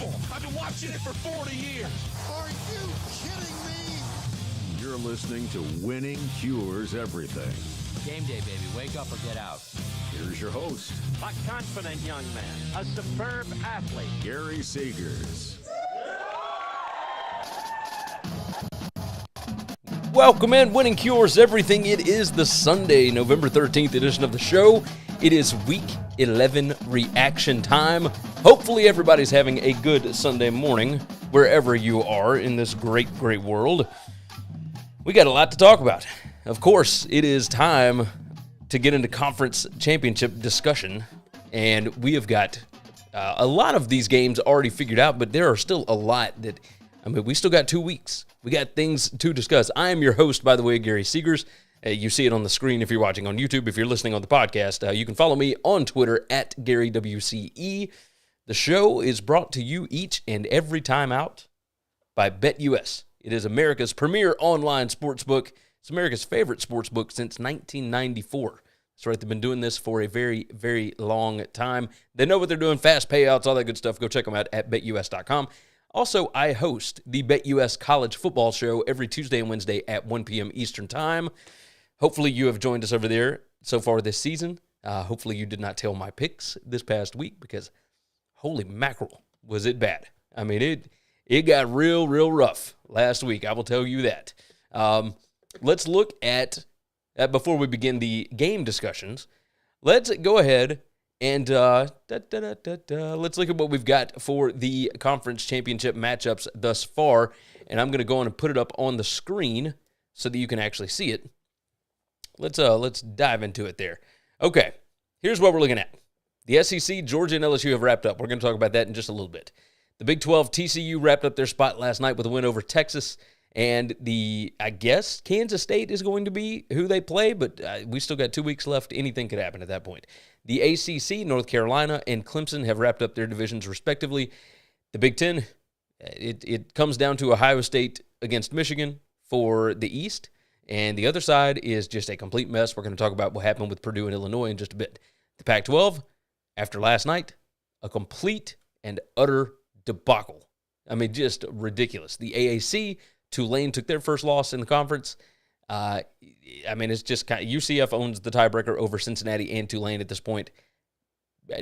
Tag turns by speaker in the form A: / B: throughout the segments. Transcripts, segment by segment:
A: unbelievable. I've been watching it for 40 years.
B: Are you kidding me?
C: You're listening to Winning Cures Everything.
D: Game day, baby. Wake up or get out.
C: Here's your host,
E: A confident young man, a superb athlete,
C: Gary Seegers.
F: Welcome in, Winning Cures Everything. It is the Sunday, November 13th edition of the show. It is Week 11 reaction time. Hopefully everybody's having a good Sunday morning, wherever you are in this great, great world. We got a lot to talk about. Of course, it is time to get into conference championship discussion, and we have got a lot of these games already figured out, but there are still a lot that, we still got 2 weeks. We got things to discuss. I am your host, by the way, Gary Seegers. You see it on the screen if you're watching on YouTube. If you're listening on the podcast, you can follow me on Twitter at GaryWCE. The show is brought to you each and every time out by BetUS. It is America's premier online sportsbook. It's America's favorite sportsbook since 1994. That's right. They've been doing this for a very, very long time. They know what they're doing. Fast payouts, all that good stuff. Go check them out at BetUS.com. Also, I host the BetUS College Football Show every Tuesday and Wednesday at 1 p.m. Eastern Time. Hopefully you have joined us over there so far this season. Hopefully you did not tail my picks this past week because holy mackerel, was it bad. It got real, real rough last week. I will tell you that. Let's look at, before we begin the game discussions, let's go ahead and let's look at what we've got for the conference championship matchups thus far. And I'm going to go on and put it up on the screen so that you can actually see it. Let's dive into it there. Okay, here's what we're looking at. The SEC, Georgia, and LSU have wrapped up. We're going to talk about that in just a little bit. The Big 12, TCU wrapped up their spot last night with a win over Texas. And I guess Kansas State is going to be who they play, but we still got 2 weeks left. Anything could happen at that point. The ACC, North Carolina, and Clemson have wrapped up their divisions respectively. The Big 10, it comes down to Ohio State against Michigan for the East. And the other side is just a complete mess. We're going to talk about what happened with Purdue and Illinois in just a bit. The Pac-12, after last night, a complete and utter debacle. Just ridiculous. The AAC, Tulane took their first loss in the conference. It's just kind of, UCF owns the tiebreaker over Cincinnati and Tulane at this point.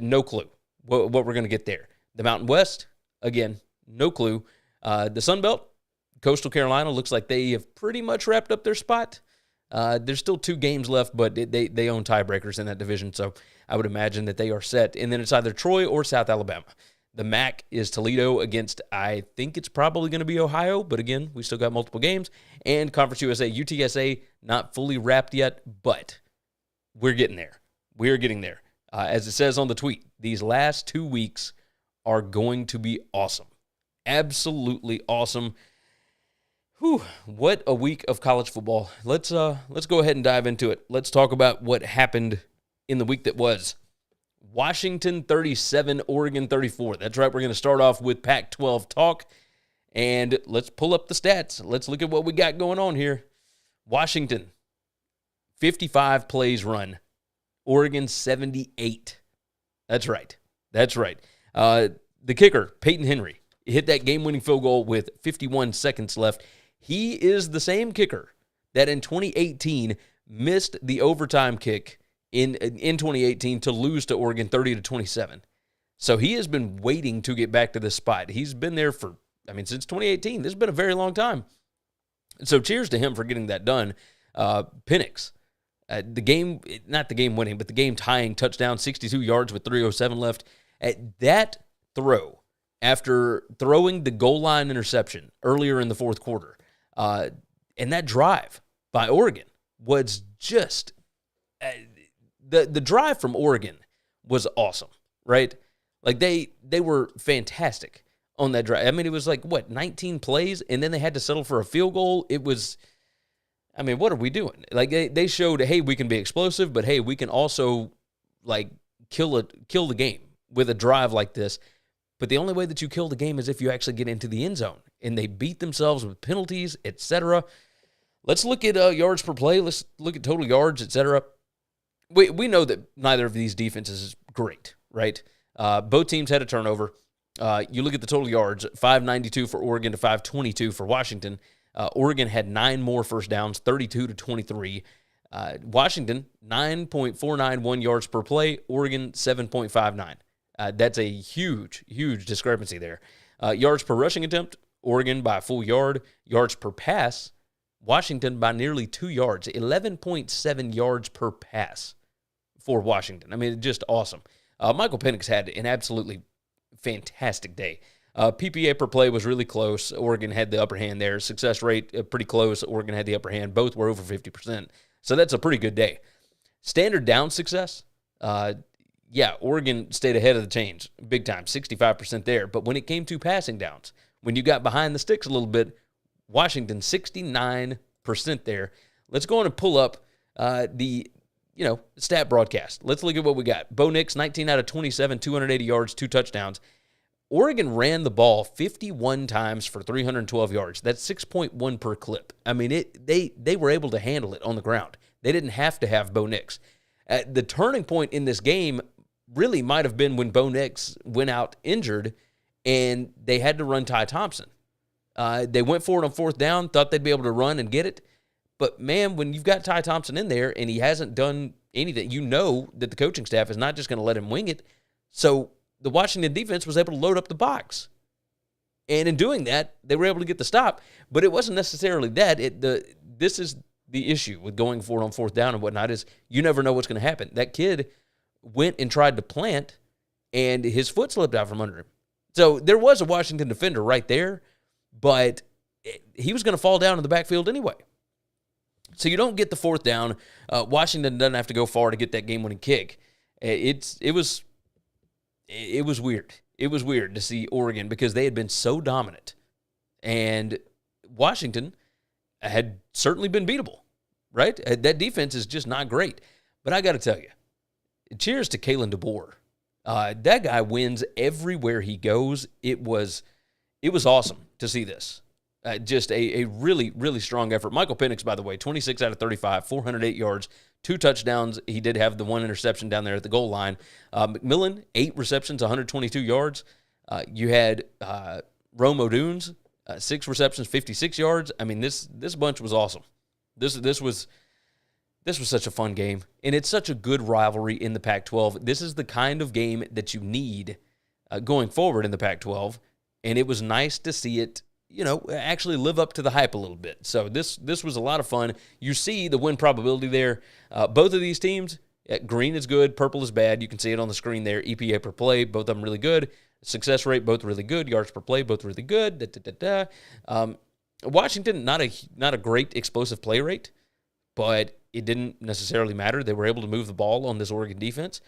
F: No clue what we're going to get there. The Mountain West, again, no clue. The Sun Belt, Coastal Carolina, looks like they have pretty much wrapped up their spot. There's still 2 games left, but they own tiebreakers in that division, so I would imagine that they are set. And then it's either Troy or South Alabama. The MAC is Toledo against, I think it's probably going to be Ohio, but again, we still got multiple games. And Conference USA, UTSA, not fully wrapped yet, but we're getting there. We're getting there. As it says on the tweet, these last 2 weeks are going to be awesome. Absolutely awesome. Whew, what a week of college football. Let's go ahead and dive into it. Let's talk about what happened in the week that was. Washington 37, Oregon 34. That's right, we're going to start off with Pac-12 talk, and let's pull up the stats. Let's look at what we got going on here. Washington, 55 plays run. Oregon, 78. That's right. The kicker, Peyton Henry, hit that game-winning field goal with 51 seconds left. He is the same kicker that in 2018 missed the overtime kick in 2018 to lose to Oregon 30-27. So he has been waiting to get back to this spot. He's been there for, since 2018. This has been a very long time. So cheers to him for getting that done. Penix, the game tying touchdown, 62 yards with 3:07 left. At that throw, after throwing the goal line interception earlier in the fourth quarter, and that drive by Oregon was just the drive from Oregon was awesome, right? Like they were fantastic on that drive. It was 19 plays, and then they had to settle for a field goal. It was, what are we doing? They showed, hey, we can be explosive, but hey, we can also kill the game with a drive like this. But the only way that you kill the game is if you actually get into the end zone. And they beat themselves with penalties, etc. Let's look at yards per play. Let's look at total yards, etc. We know that neither of these defenses is great, right? Both teams had a turnover. You look at the total yards, 592 for Oregon to 522 for Washington. Oregon had 9 more first downs, 32 to 23. Washington, 9.491 yards per play. Oregon, 7.59. That's a huge, huge discrepancy there. Yards per rushing attempt, Oregon by a full yard. Yards per pass, Washington by nearly 2 yards, 11.7 yards per pass for Washington. I mean, just awesome. Michael Penix had an absolutely fantastic day. PPA per play was really close. Oregon had the upper hand there. Success rate, pretty close. Oregon had the upper hand. Both were over 50%. So that's a pretty good day. Standard down success, Oregon stayed ahead of the chains big time, 65% there. But when it came to passing downs, when you got behind the sticks a little bit, Washington 69% there. Let's go on and pull up the stat broadcast. Let's look at what we got. Bo Nix, 19 out of 27, 280 yards, 2 touchdowns. Oregon ran the ball 51 times for 312 yards. That's 6.1 per clip. I mean, they were able to handle it on the ground. They didn't have to have Bo Nix. The turning point in this game really might have been when Bo Nix went out injured and they had to run Ty Thompson. They went for it on fourth down, thought they'd be able to run and get it. But, man, when you've got Ty Thompson in there and he hasn't done anything, you know that the coaching staff is not just going to let him wing it. So the Washington defense was able to load up the box. And in doing that, they were able to get the stop. But it wasn't necessarily that. This is the issue with going for it on fourth down and whatnot is you never know what's going to happen. That kid went and tried to plant, and his foot slipped out from under him. So there was a Washington defender right there, but he was going to fall down in the backfield anyway. So you don't get the fourth down. Washington doesn't have to go far to get that game-winning kick. It was weird. It was weird to see Oregon because they had been so dominant, and Washington had certainly been beatable, right? That defense is just not great. But I got to tell you, cheers to Kalen DeBoer. That guy wins everywhere he goes. It was awesome to see this. Just a really, really strong effort. Michael Penix, by the way, 26 out of 35, 408 yards, 2 touchdowns. He did have the 1 interception down there at the goal line. McMillan, 8 receptions, 122 yards. You had Rome Odunes, 6 receptions, 56 yards. I mean, this bunch was awesome. This was such a fun game, and it's such a good rivalry in the Pac-12. This is the kind of game that you need going forward in the Pac-12, and it was nice to see it, actually live up to the hype a little bit. So this was a lot of fun. You see the win probability there. Both of these teams, green is good, purple is bad. You can see it on the screen there. EPA per play, both of them really good. Success rate, both really good. Yards per play, both really good. Washington, not a great explosive play rate, but it didn't necessarily matter. They were able to move the ball on this Oregon defense.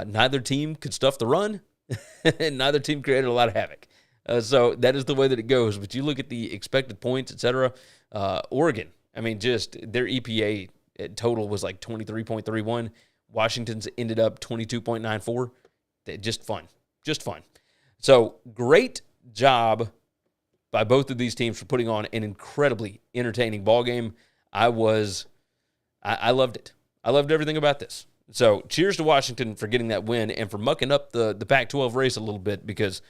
F: Neither team could stuff the run, and neither team created a lot of havoc. So that is the way that it goes. But you look at the expected points, et cetera. Oregon, I mean, just their EPA total was like 23.31. Washington's ended up 22.94. Just fun. So great job by both of these teams for putting on an incredibly entertaining ball game. I loved it. I loved everything about this. So cheers to Washington for getting that win and for mucking up the Pac-12 race a little bit because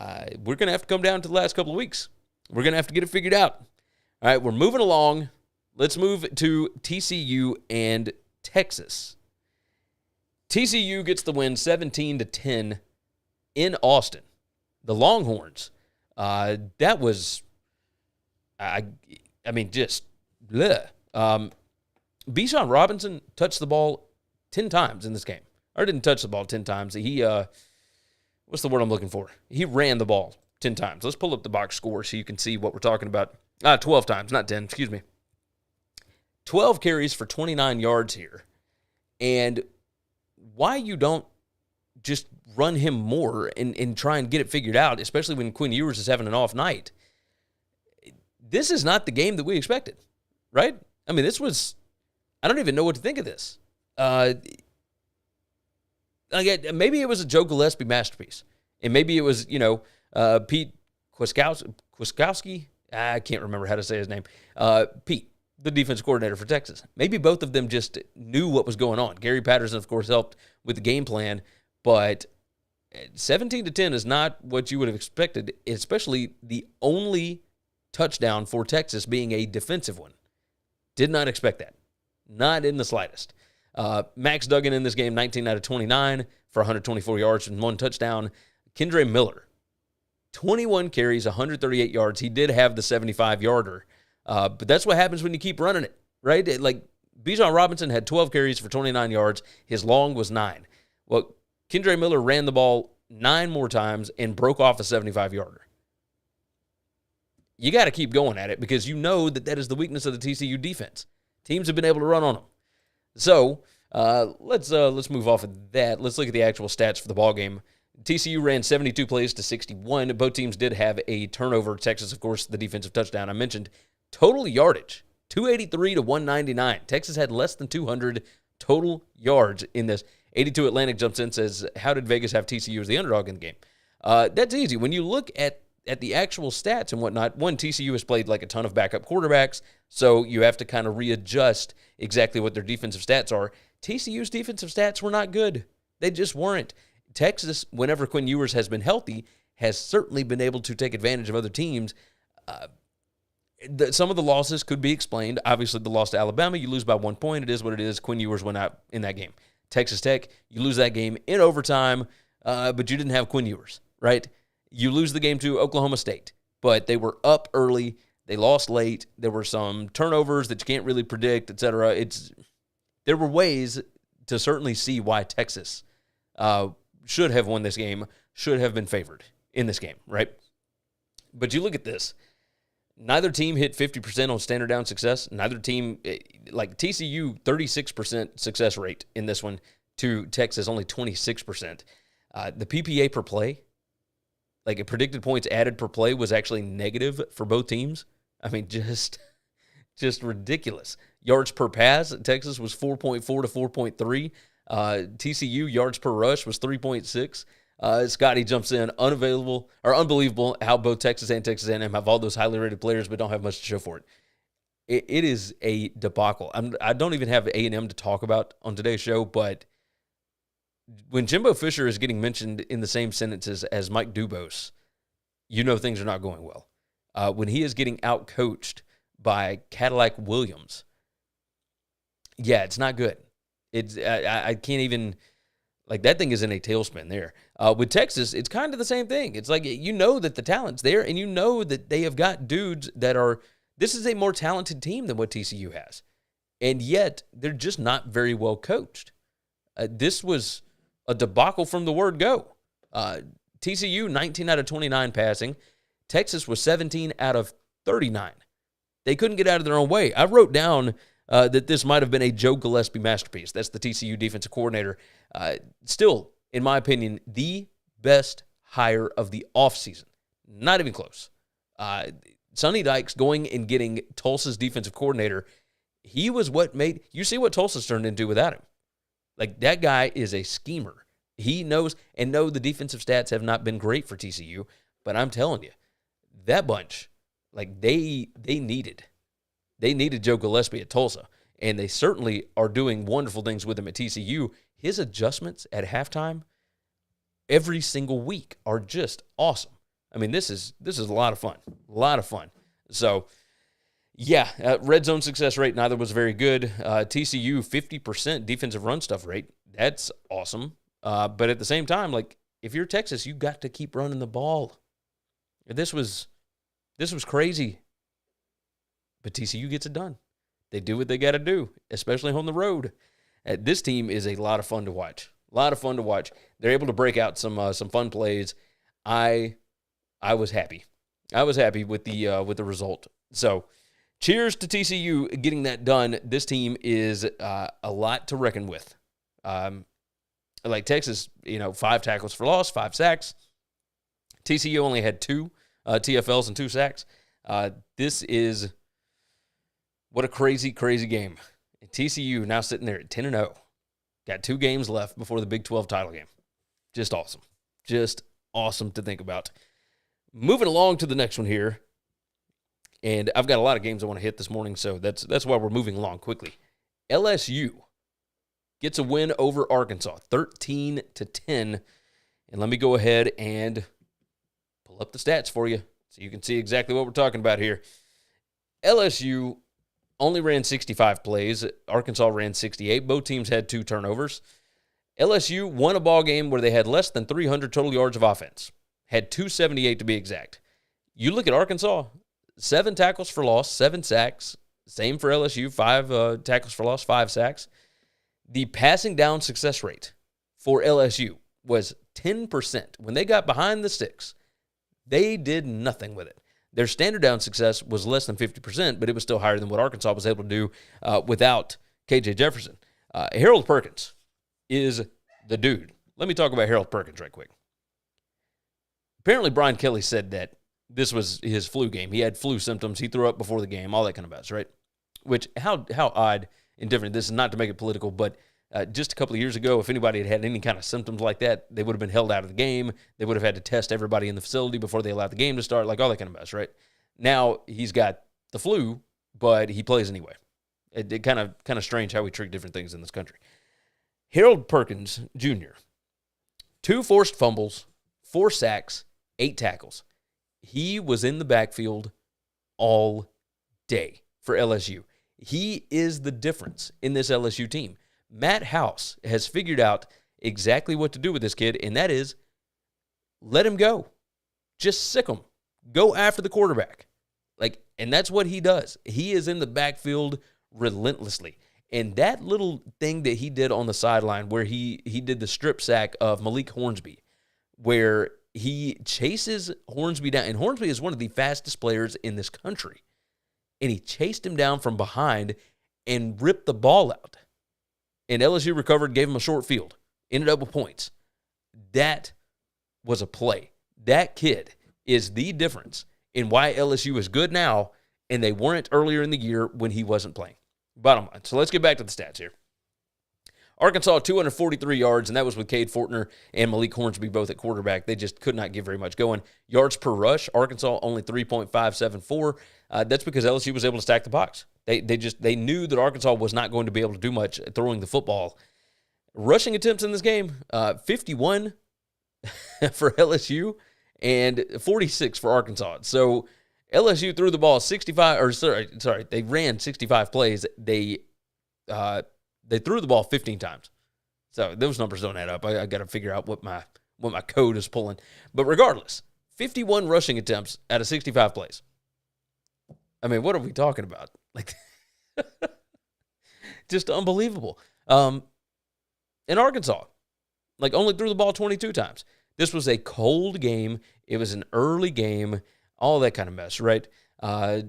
F: we're going to have to come down to the last couple of weeks. We're going to have to get it figured out. All right, we're moving along. Let's move to TCU and Texas. TCU gets the win 17-10 in Austin. The Longhorns, that was, just bleh. Bijan Robinson touched the ball 10 times in this game. Or didn't touch the ball 10 times. He, what's the word I'm looking for? He ran the ball 10 times. Let's pull up the box score so you can see what we're talking about. 12 times, not 10, excuse me. 12 carries for 29 yards here. And why you don't just run him more and try and get it figured out, especially when Quinn Ewers is having an off night. This is not the game that we expected, right? I mean, I don't even know what to think of this. Maybe it was a Joe Gillespie masterpiece. And maybe it was, Pete Kwiatkowski. I can't remember how to say his name. Pete, the defense coordinator for Texas. Maybe both of them just knew what was going on. Gary Patterson, of course, helped with the game plan. But 17-10 is not what you would have expected, especially the only touchdown for Texas being a defensive one. Did not expect that. Not in the slightest. Max Duggan in this game, 19 out of 29 for 124 yards and 1 touchdown. Kendre Miller, 21 carries, 138 yards. He did have the 75-yarder. But that's what happens when you keep running it, right? Bijan Robinson had 12 carries for 29 yards. His long was 9. Well, Kendre Miller ran the ball 9 more times and broke off a 75-yarder. You got to keep going at it because you know that is the weakness of the TCU defense. Teams have been able to run on them. So let's move off of that. Let's look at the actual stats for the ball game. TCU ran 72 plays to 61. Both teams did have a turnover. Texas, of course, the defensive touchdown I mentioned. Total yardage, 283 to 199. Texas had less than 200 total yards in this. 82 Atlantic jumps in, says, how did Vegas have TCU as the underdog in the game? That's easy. When you look at the actual stats and whatnot, one, TCU has played like a ton of backup quarterbacks, so you have to kind of readjust exactly what their defensive stats are. TCU's defensive stats were not good. They just weren't. Texas, whenever Quinn Ewers has been healthy, has certainly been able to take advantage of other teams. Some of the losses could be explained. Obviously, the loss to Alabama, you lose by 1 point. It is what it is. Quinn Ewers went out in that game. Texas Tech, you lose that game in overtime, but you didn't have Quinn Ewers, right? You lose the game to Oklahoma State, but they were up early. They lost late. There were some turnovers that you can't really predict, et cetera. There were ways to certainly see why Texas should have won this game, should have been favored in this game, right? But you look at this. Neither team hit 50% on standard down success. Neither team, like TCU, 36% success rate in this one to Texas, only 26%. The PPA per play, like a predicted points added per play, was actually negative for both teams. I mean, just ridiculous. Yards per pass, Texas was 4.4 to 4.3. TCU yards per rush was 3.6. Scotty jumps in, unbelievable how both Texas and Texas A&M have all those highly rated players but don't have much to show for it. It is a debacle. I don't even have A&M to talk about on today's show, but when Jimbo Fisher is getting mentioned in the same sentences as Mike Dubose, you know things are not going well. When he is getting out-coached by Cadillac Williams, yeah, it's not good. I can't even... Like, that thing is in a tailspin there. With Texas, it's kind of the same thing. It's like, you know that the talent's there, and you know that they have got dudes that are... This is a more talented team than what TCU has. And yet, they're just not very well coached. This was a debacle from the word go. TCU, 19 out of 29 passing. Texas was 17 out of 39. They couldn't get out of their own way. I wrote down that this might have been a Joe Gillespie masterpiece. That's the TCU defensive coordinator. Still, in my opinion, the best hire of the offseason. Not even close. Sonny Dykes going and getting Tulsa's defensive coordinator, he was what made... You see what Tulsa's turned into without him. Like, that guy is a schemer. He knows, and no, the defensive stats have not been great for TCU, but I'm telling you, that bunch, like, they needed Joe Gillespie at Tulsa, and they certainly are doing wonderful things with him at TCU. His adjustments at halftime every single week are just awesome. I mean, this is a lot of fun. A lot of fun. So, yeah, red zone success rate, neither was very good. TCU, 50% defensive run stuff rate. That's awesome. But at the same time, like, if you're Texas, you got to keep running the ball. This was crazy. But TCU gets it done. They do what they got to do, especially on the road. This team is a lot of fun to watch. A lot of fun to watch. They're able to break out some fun plays. I was happy. I was happy with the result. So, cheers to TCU getting that done. This team is a lot to reckon with. Like Texas, 5 tackles for loss, 5 sacks. TCU only had 2 TFLs and 2 sacks. This is what a crazy, crazy game. TCU now sitting there at 10-0. Got 2 games left before the Big 12 title game. Just awesome. Just awesome to think about. Moving along to the next one here. And I've got a lot of games I want to hit this morning, so that's why we're moving along quickly. LSU gets a win over Arkansas, 13-10. And let me go ahead and pull up the stats for you so you can see exactly what we're talking about here. LSU only ran 65 plays. Arkansas ran 68. Both teams had 2 turnovers. LSU won a ball game where they had less than 300 total yards of offense. Had 278 to be exact. You look at Arkansas, 7 tackles for loss, 7 sacks. Same for LSU, 5 tackles for loss, 5 sacks. The passing down success rate for LSU was 10%. When they got behind the sticks, they did nothing with it. Their standard down success was less than 50%, but it was still higher than what Arkansas was able to do without KJ Jefferson. Harold Perkins is the dude. Let me talk about Harold Perkins right quick. Apparently, Brian Kelly said that this was his flu game. He had flu symptoms. He threw up before the game, all that kind of mess, right? Which, how odd and different. This is not to make it political, but just a couple of years ago, if anybody had had any kind of symptoms like that, they would have been held out of the game. They would have had to test everybody in the facility before they allowed the game to start, like all that kind of mess, right? Now, he's got the flu, but he plays anyway. It kind of strange how we treat different things in this country. Harold Perkins Jr., 2 forced fumbles, 4 sacks, 8 tackles. He was in the backfield all day for LSU. He is the difference in this LSU team. Matt House has figured out exactly what to do with this kid, and that is let him go. Just sick him. Go after the quarterback. And that's what he does. He is in the backfield relentlessly. And that little thing that he did on the sideline where he did the strip sack of Malik Hornsby, where he chases Hornsby down, and Hornsby is one of the fastest players in this country. And he chased him down from behind and ripped the ball out. And LSU recovered, gave him a short field, ended up with points. That was a play. That kid is the difference in why LSU is good now, and they weren't earlier in the year when he wasn't playing. Bottom line. So let's get back to the stats here. Arkansas, 243 yards, and that was with Cade Fortner and Malik Hornsby both at quarterback. They just could not get very much going. Yards per rush, Arkansas only 3.574. That's because LSU was able to stack the box. They knew that Arkansas was not going to be able to do much throwing the football. Rushing attempts in this game, 51 for LSU and 46 for Arkansas. So LSU threw the ball 65, they ran 65 plays. They threw the ball 15 times. So those numbers don't add up. I got to figure out what my code is pulling. But regardless, 51 rushing attempts out of 65 plays. I mean, what are we talking about? Just unbelievable. In Arkansas, only threw the ball 22 times. This was a cold game. It was an early game. All that kind of mess, right?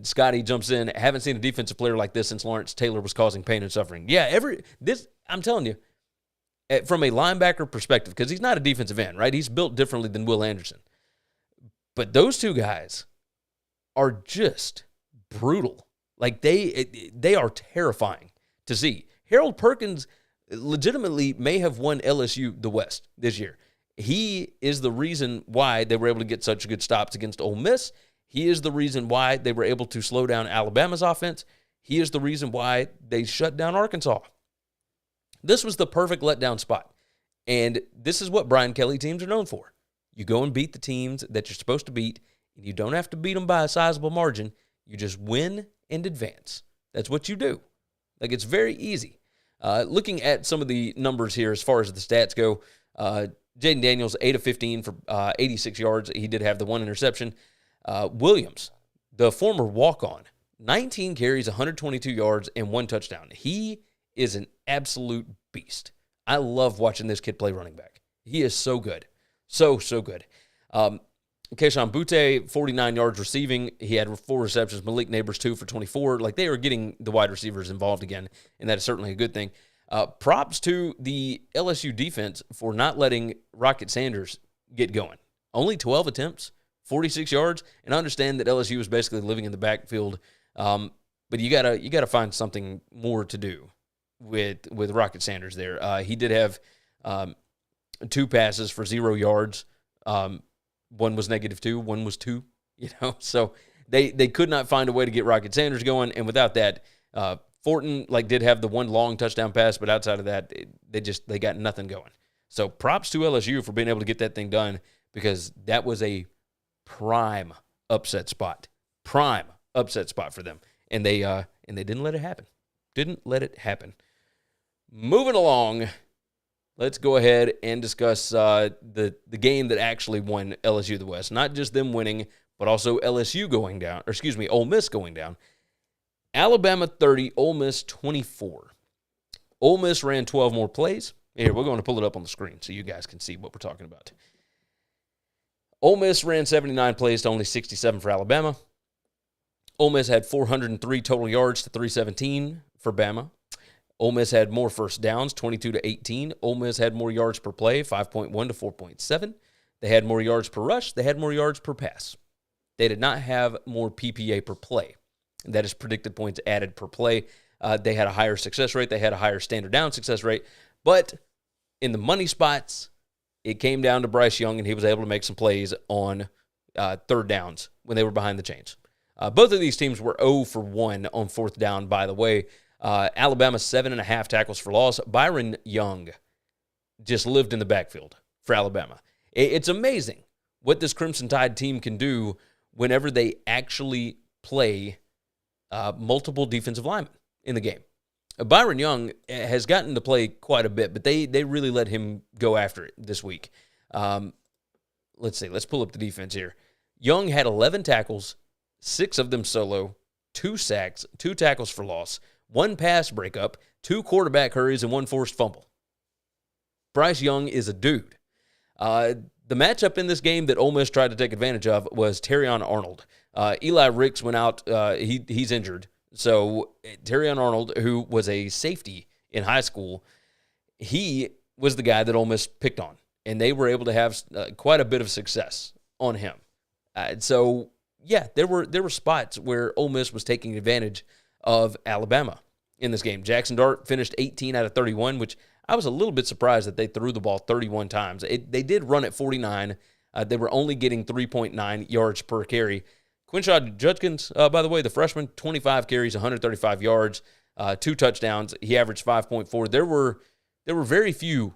F: Scotty jumps in. Haven't seen a defensive player like this since Lawrence Taylor was causing pain and suffering. Yeah, I'm telling you, from a linebacker perspective, because he's not a defensive end, right? He's built differently than Will Anderson. But those two guys are just brutal. They are terrifying to see. Harold Perkins legitimately may have won LSU the West this year. He is the reason why they were able to get such good stops against Ole Miss. He is the reason why they were able to slow down Alabama's offense. He is the reason why they shut down Arkansas. This was the perfect letdown spot. And this is what Brian Kelly teams are known for. You go and beat the teams that you're supposed to beat, and you don't have to beat them by a sizable margin. You just win and advance. That's what you do. It's very easy. Looking at some of the numbers here as far as the stats go, Jaden Daniels, 8 of 15 for 86 yards. He did have the 1 interception. Williams, the former walk-on, 19 carries, 122 yards, and 1 touchdown. He is an absolute beast. I love watching this kid play running back. He is so good. So good. Keyshawn Butte, 49 yards receiving. He had 4 receptions. Malik Neighbors, 2 for 24. They are getting the wide receivers involved again, and that is certainly a good thing. Props to the LSU defense for not letting Rocket Sanders get going. Only 12 attempts, 46 yards, and I understand that LSU was basically living in the backfield, but you gotta find something more to do with Rocket Sanders there. He did have 2 passes for 0 yards. One was -2, one was 2. So they could not find a way to get Rocket Sanders going, and without that, Fortin did have the 1 long touchdown pass, but outside of that, they got nothing going. So props to LSU for being able to get that thing done, because that was a prime upset spot. Prime upset spot for them. And they didn't let it happen. Didn't let it happen. Moving along, let's go ahead and discuss the game that actually won LSU the West. Not just them winning, but also LSU going down, Ole Miss going down. Alabama 30, Ole Miss 24. Ole Miss ran 12 more plays. Here, we're going to pull it up on the screen so you guys can see what we're talking about. Ole Miss ran 79 plays to only 67 for Alabama. Ole Miss had 403 total yards to 317 for Bama. Ole Miss had more first downs, 22 to 18. Ole Miss had more yards per play, 5.1 to 4.7. They had more yards per rush. They had more yards per pass. They did not have more PPA per play. That is predicted points added per play. They had a higher success rate. They had a higher standard down success rate. But in the money spots, it came down to Bryce Young, and he was able to make some plays on third downs when they were behind the chains. Both of these teams were 0 for 1 on fourth down, by the way. Alabama, 7.5 tackles for loss. Byron Young just lived in the backfield for Alabama. It's amazing what this Crimson Tide team can do whenever they actually play multiple defensive linemen in the game. Byron Young has gotten to play quite a bit, but they really let him go after it this week. Let's see. Let's pull up the defense here. Young had 11 tackles, 6 of them solo, 2 sacks, 2 tackles for loss, 1 pass breakup, 2 quarterback hurries, and 1 forced fumble. Bryce Young is a dude. The matchup in this game that Ole Miss tried to take advantage of was Terrion Arnold. Eli Ricks went out. He's injured. So Terrion Arnold, who was a safety in high school, he was the guy that Ole Miss picked on, and they were able to have quite a bit of success on him. So yeah, there were spots where Ole Miss was taking advantage of Alabama in this game. Jackson Dart finished 18 out of 31, which I was a little bit surprised that they threw the ball 31 times. They did run at 49. They were only getting 3.9 yards per carry. Quinshon Judkins, by the way, the freshman, 25 carries, 135 yards, 2 touchdowns. He averaged 5.4. There were very few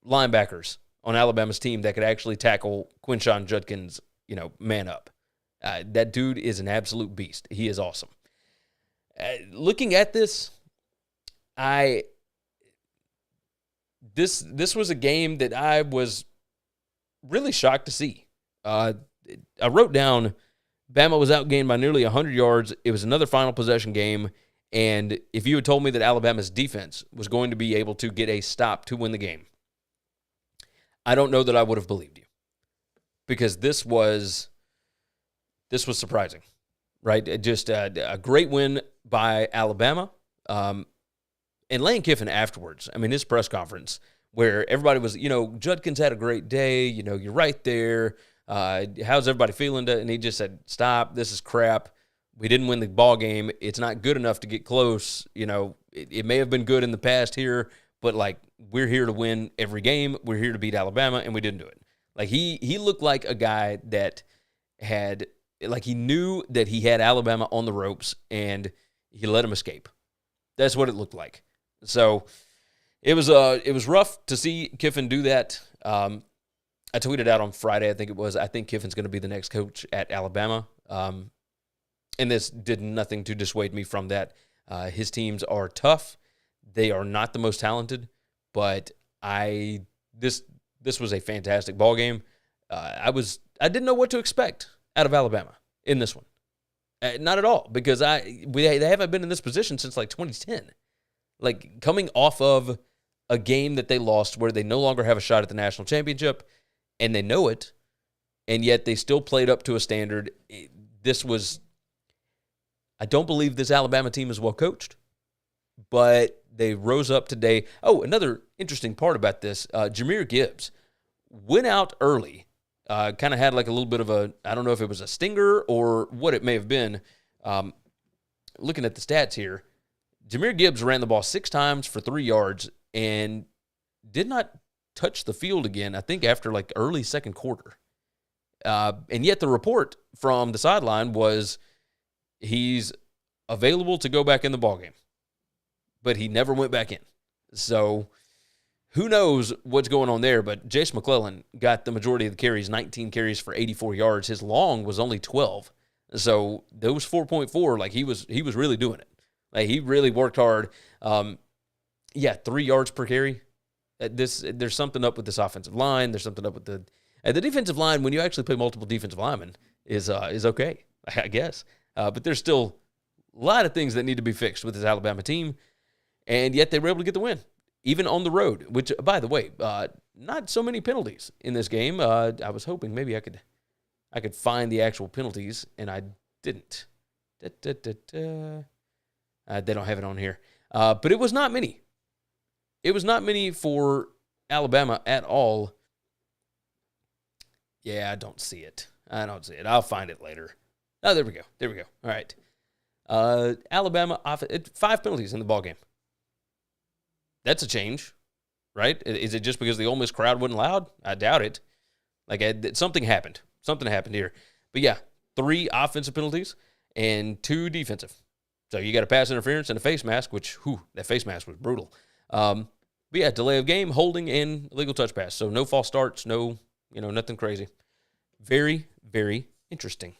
F: linebackers on Alabama's team that could actually tackle Quinshon Judkins, man up. That dude is an absolute beast. He is awesome. Looking at this, this was a game that I was really shocked to see. I wrote down Bama was outgained by nearly 100 yards. It was another final possession game, and if you had told me that Alabama's defense was going to be able to get a stop to win the game, I don't know that I would have believed you, because this was surprising, right? Just a great win by Alabama. And Lane Kiffin afterwards, his press conference where everybody was, Judkins had a great day, you're right there. How's everybody feeling? And he just said, stop, this is crap. We didn't win the ball game. It's not good enough to get close. It may have been good in the past here, but, we're here to win every game. We're here to beat Alabama, and we didn't do it. He looked like a guy that had, he knew that he had Alabama on the ropes, and he let him escape. That's what it looked like. So it was rough to see Kiffin do that. I tweeted out on Friday, I think Kiffin's going to be the next coach at Alabama. And this did nothing to dissuade me from that. His teams are tough. They are not the most talented, but this was a fantastic ball game. I didn't know what to expect out of Alabama in this one. Not at all, because they haven't been in this position since 2010. Coming off of a game that they lost where they no longer have a shot at the national championship, and they know it, and yet they still played up to a standard. I don't believe this Alabama team is well coached, but they rose up today. Oh, another interesting part about this, Jahmyr Gibbs went out early, kind of had a little bit of I don't know if it was a stinger or what it may have been. Looking at the stats here, Jahmyr Gibbs ran the ball 6 times for 3 yards and did not touch the field again, I think, after early second quarter. And yet the report from the sideline was he's available to go back in the ballgame, but he never went back in. So who knows what's going on there, but Jace McClellan got the majority of the carries, 19 carries for 84 yards. His long was only 12. So those 4.4, like he was really doing it. Like he really worked hard. 3 yards per carry. There's something up with this offensive line. There's something up with the defensive line. When you actually play multiple defensive linemen, is okay, I guess. But there's still a lot of things that need to be fixed with this Alabama team, and yet they were able to get the win, even on the road. Which, by the way, not so many penalties in this game. I was hoping maybe I could find the actual penalties, and I didn't. They don't have it on here, but it was not many. It was not many for Alabama at all. Yeah, I don't see it. I'll find it later. Oh, there we go. All right. Alabama, 5 penalties in the ballgame. That's a change, right? Is it just because the Ole Miss crowd wasn't loud? I doubt it. Something happened. Something happened here. But yeah, 3 offensive penalties and 2 defensive. So you got a pass interference and a face mask, which, that face mask was brutal. But yeah, delay of game, holding, and illegal touch pass. So no false starts, nothing crazy. Very, very interesting.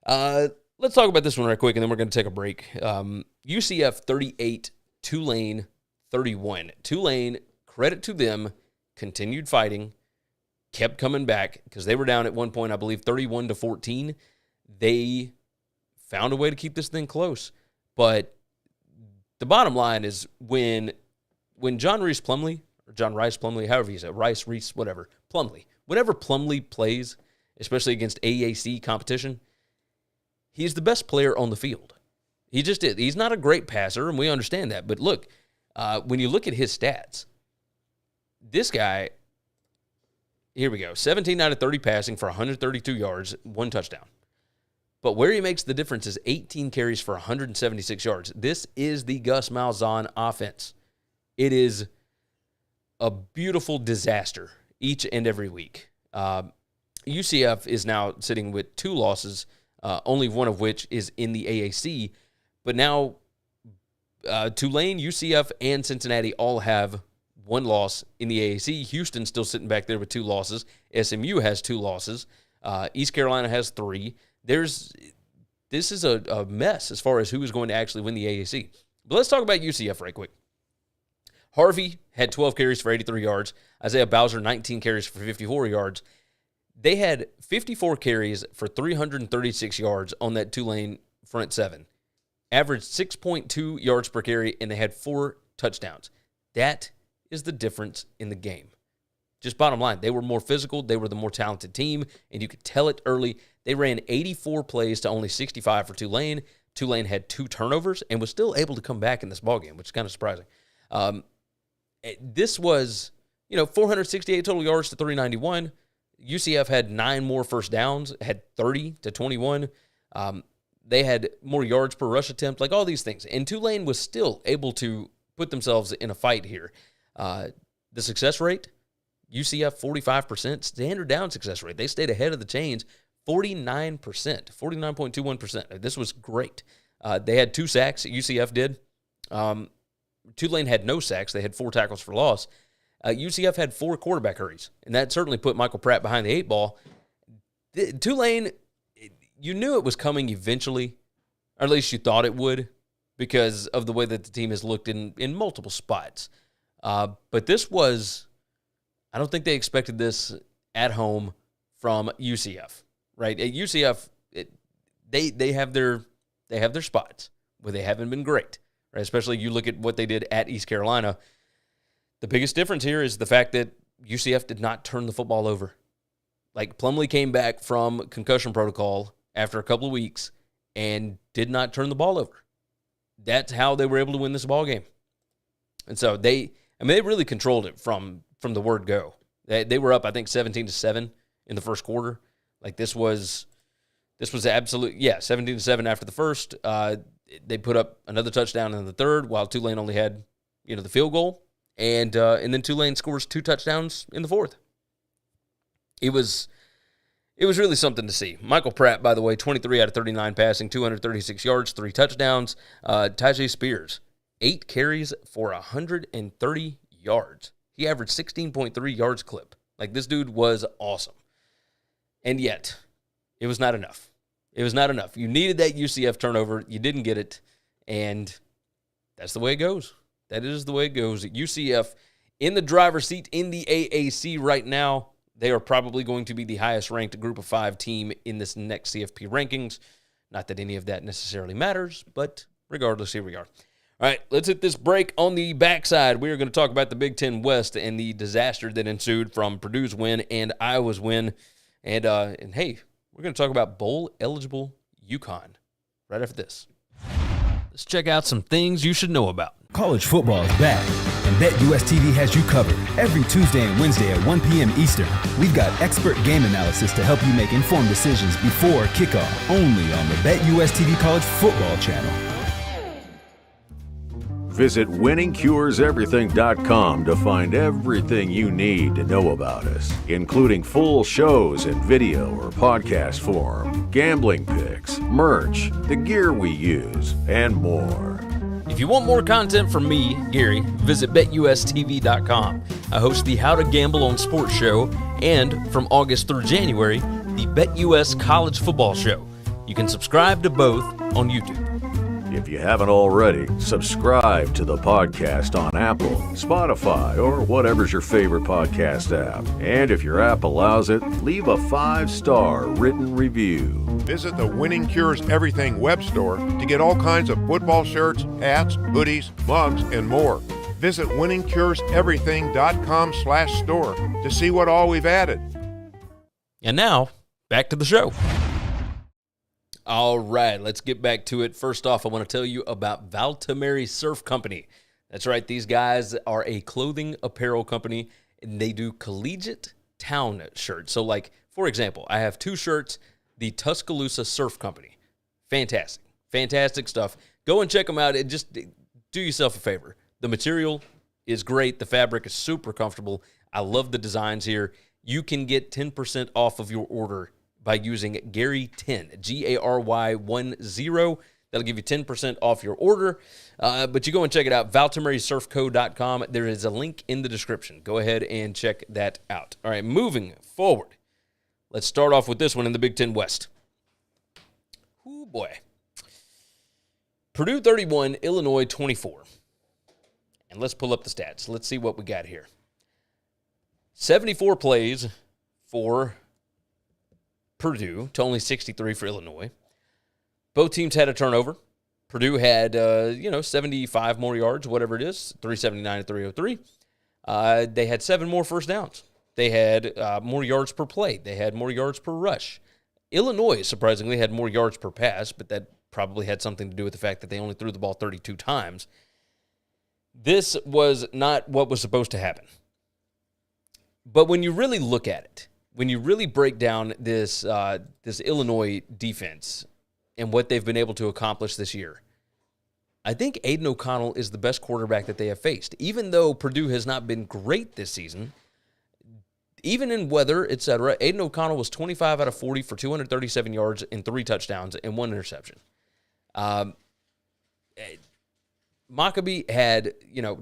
F: Let's talk about this one right quick, and then we're going to take a break. UCF 38, Tulane 31. Tulane, credit to them, continued fighting, kept coming back because they were down at one point, I believe, 31-14. They found a way to keep this thing close. But the bottom line is when John Rice Plumlee, however you say it, Rice, Reese, whatever, Plumlee, whenever Plumlee plays, especially against AAC competition, he's the best player on the field. He just is. He's not a great passer, and we understand that. But look, when you look at his stats, this guy, here we go, 17 out of 30 passing for 132 yards, 1 touchdown. But where he makes the difference is 18 carries for 176 yards. This is the Gus Malzahn offense. It is a beautiful disaster each and every week. UCF is now sitting with 2 losses, only one of which is in the AAC. But now Tulane, UCF, and Cincinnati all have 1 loss in the AAC. Houston's still sitting back there with 2 losses. SMU has 2 losses. East Carolina has 3. This is a mess as far as who is going to actually win the AAC. But let's talk about UCF right quick. Harvey had 12 carries for 83 yards. Isaiah Bowser, 19 carries for 54 yards. They had 54 carries for 336 yards on that Tulane front 7. Averaged 6.2 yards per carry, and they had 4 touchdowns. That is the difference in the game. Just bottom line, they were more physical. They were the more talented team, and you could tell it early. They ran 84 plays to only 65 for Tulane. Tulane had 2 turnovers and was still able to come back in this ballgame, which is kind of surprising. This was, 468 total yards to 391. UCF had 9 more first downs, had 30 to 21. They had more yards per rush attempt, like all these things. And Tulane was still able to put themselves in a fight here. The success rate, UCF 45%, standard down success rate. They stayed ahead of the chains, 49%, 49.21%. This was great. They had 2 sacks, UCF did. Tulane had no sacks. They had 4 tackles for loss. UCF had 4 quarterback hurries, and that certainly put Michael Pratt behind the 8 ball. Tulane, you knew it was coming eventually, or at least you thought it would, because of the way that the team has looked in multiple spots. But this was, I don't think they expected this at home from UCF, right? At UCF, they have their spots where they haven't been great, right? Especially you look at what they did at East Carolina. The biggest difference here is the fact that UCF did not turn the football over. Like, Plumlee came back from concussion protocol after a couple of weeks and did not turn the ball over. That's how they were able to win this ball game. And so they really controlled it from the word go. They were up, I think, 17-7 in the first quarter. Like, this was absolute, 17-7 after the first. They put up another touchdown in the third, while Tulane only had, the field goal. And then Tulane scores 2 touchdowns in the fourth. It was really something to see. Michael Pratt, by the way, 23 out of 39 passing, 236 yards, 3 touchdowns. Tyjae Spears, 8 carries for 130 yards. He averaged 16.3 yards clip. Like, this dude was awesome. And yet, it was not enough. It was not enough. You needed that UCF turnover. You didn't get it. And that's the way it goes. That is the way it goes. UCF in the driver's seat in the AAC right now. They are probably going to be the highest-ranked Group of 5 team in this next CFP rankings. Not that any of that necessarily matters, but regardless, here we are. All right, let's hit this break. On the backside, we are going to talk about the Big Ten West and the disaster that ensued from Purdue's win and Iowa's win. And hey, we're going to talk about bowl-eligible UConn right after this. Let's check out some things you should know about.
G: College football is back, and BetUS TV has you covered. Every Tuesday and Wednesday at 1 p.m. Eastern, we've got expert game analysis to help you make informed decisions before kickoff, only on the BetUS TV College Football channel.
C: Visit winningcureseverything.com to find everything you need to know about us, including full shows in video or podcast form, gambling picks, merch, the gear we use, and more.
F: If you want more content from me, Gary, visit BetUSTV.com. I host the How to Gamble on Sports show and, from August through January, the BetUS College Football show. You can subscribe to both on YouTube.
C: If you haven't already, subscribe to the podcast on Apple, Spotify, or whatever's your favorite podcast app. And if your app allows it, leave a 5-star written review.
B: Visit the Winning Cures Everything web store to get all kinds of football shirts, hats, hoodies, mugs, and more. Visit winningcureseverything.com/store to see what all we've added.
F: And now, back to the show. All right, let's get back to it. First off, I want to tell you about Valtameri Surf Company. That's right, these guys are a clothing apparel company, and they do collegiate town shirts. So, like, for example, I have 2 shirts, the Tuscaloosa Surf Company. Fantastic. Fantastic stuff. Go and check them out. And just do yourself a favor. The material is great. The fabric is super comfortable. I love the designs here. You can get 10% off of your order by using Gary10, Gary10. That'll give you 10% off your order. But you go and check it out, valtamerisurfco.com. There is a link in the description. Go ahead and check that out. All right, moving forward. Let's start off with this one in the Big Ten West. Ooh, boy. Purdue 31, Illinois 24. And let's pull up the stats. Let's see what we got here. 74 plays for Purdue to only 63 for Illinois. Both teams had a turnover. Purdue had, 75 more yards, whatever it is, 379 and 303. They had 7 more first downs. They had more yards per play. They had more yards per rush. Illinois, surprisingly, had more yards per pass, but that probably had something to do with the fact that they only threw the ball 32 times. This was not what was supposed to happen. But when you really look at it, when you really break down this Illinois defense and what they've been able to accomplish this year, I think Aiden O'Connell is the best quarterback that they have faced. Even though Purdue has not been great this season, even in weather, etc., Aiden O'Connell was 25 out of 40 for 237 yards and 3 touchdowns and 1 interception. Maccabee had,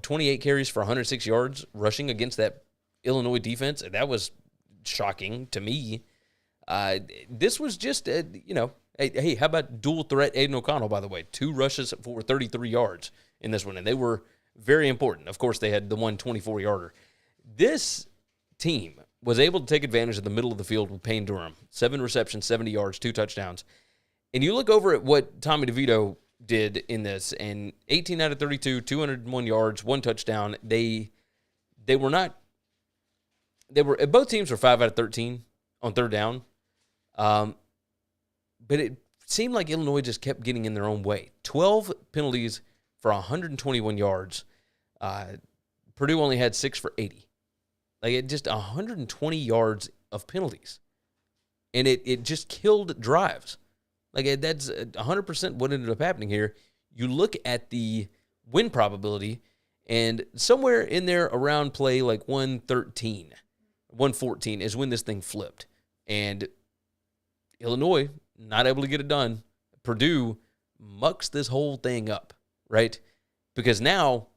F: 28 carries for 106 yards rushing against that Illinois defense. That was shocking to me. This was just, hey, how about dual threat Aiden O'Connell, by the way? 2 rushes for 33 yards in this one, and they were very important. Of course, they had the 124-yarder. This team was able to take advantage of the middle of the field with Payne Durham. 7 receptions, 70 yards, 2 touchdowns. And you look over at what Tommy DeVito did in this, and 18 out of 32, 201 yards, 1 touchdown. Both teams were 5 out of 13 on third down. But it seemed like Illinois just kept getting in their own way. 12 penalties for 121 yards. Purdue only had 6 for 80. Like, it just 120 yards of penalties. And it just killed drives. Like, that's 100% what ended up happening here. You look at the win probability, and somewhere in there around play like 114 is when this thing flipped. And Illinois, not able to get it done. Purdue mucks this whole thing up, right? Because now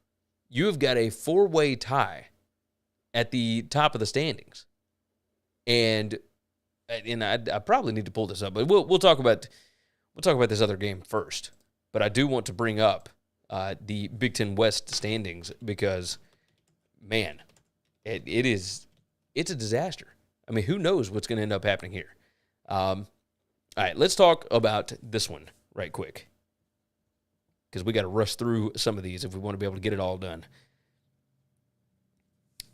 F: you've got a 4-way tie at the top of the standings. And I probably need to pull this up, but we'll talk about this other game first. But I do want to bring up the Big Ten West standings because, man, it's a disaster. I mean, who knows what's going to end up happening here? All right, let's talk about this one right quick because we got to rush through some of these if we want to be able to get it all done.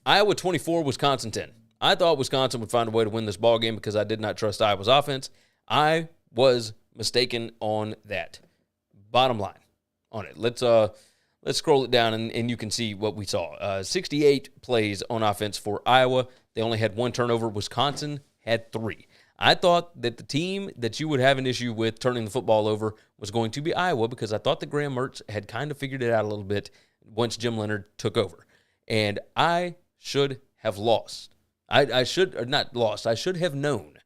F: Iowa 24, Wisconsin 10. I thought Wisconsin would find a way to win this ball game because I did not trust Iowa's offense. I was mistaken on that. Bottom line on it. Let's scroll it down and you can see what we saw. 68 plays on offense for Iowa. They only had 1 turnover. Wisconsin had 3. I thought that the team that you would have an issue with turning the football over was going to be Iowa because I thought that Graham Mertz had kind of figured it out a little bit once Jim Leonhard took over. And I should have lost. I should have known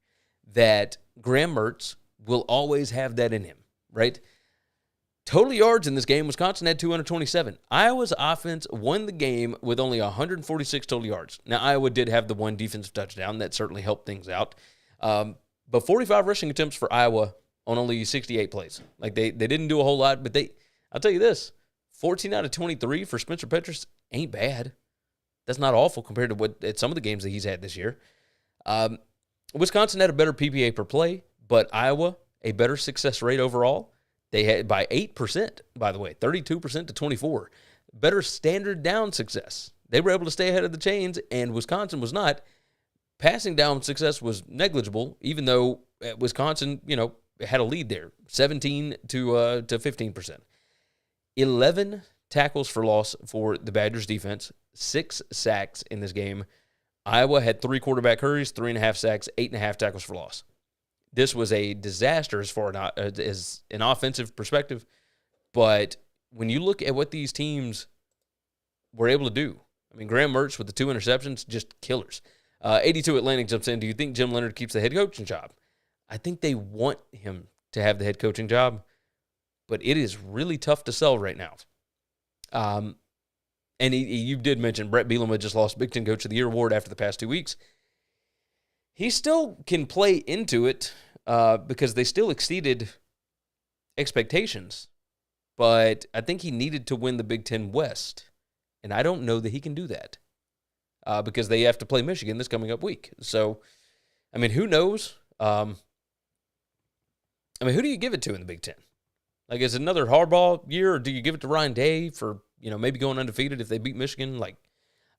F: that Graham Mertz will always have that in him, right? Total yards in this game, Wisconsin had 227. Iowa's offense won the game with only 146 total yards. Now, Iowa did have the 1 defensive touchdown. That certainly helped things out. But 45 rushing attempts for Iowa on only 68 plays. Like, they didn't do a whole lot, but I'll tell you this, 14 out of 23 for Spencer Petras ain't bad. That's not awful compared to some of the games that he's had this year. Wisconsin had a better PPA per play, but Iowa, a better success rate overall. They had by 8%, by the way, 32% to 24%. Better standard down success. They were able to stay ahead of the chains, and Wisconsin was not. Passing down success was negligible, even though Wisconsin, had a lead there, 17 to 15%. 11 tackles for loss for the Badgers defense, 6 sacks in this game. Iowa had 3 quarterback hurries, 3.5 sacks, 8.5 tackles for loss. This was a disaster as far as an offensive perspective, but when you look at what these teams were able to do, I mean, Graham Mertz with the 2 interceptions, just killers. 82 Atlantic jumps in. Do you think Jim Leonhard keeps the head coaching job? I think they want him to have the head coaching job, but it is really tough to sell right now. And you did mention Brett Bielema just lost Big Ten Coach of the Year award after the past 2 weeks. He still can play into it because they still exceeded expectations. But I think he needed to win the Big Ten West. And I don't know that he can do that because they have to play Michigan this coming up week. So, I mean, who knows? Who do you give it to in the Big Ten? Like, is it another Harbaugh year, or do you give it to Ryan Day for, maybe going undefeated if they beat Michigan? Like,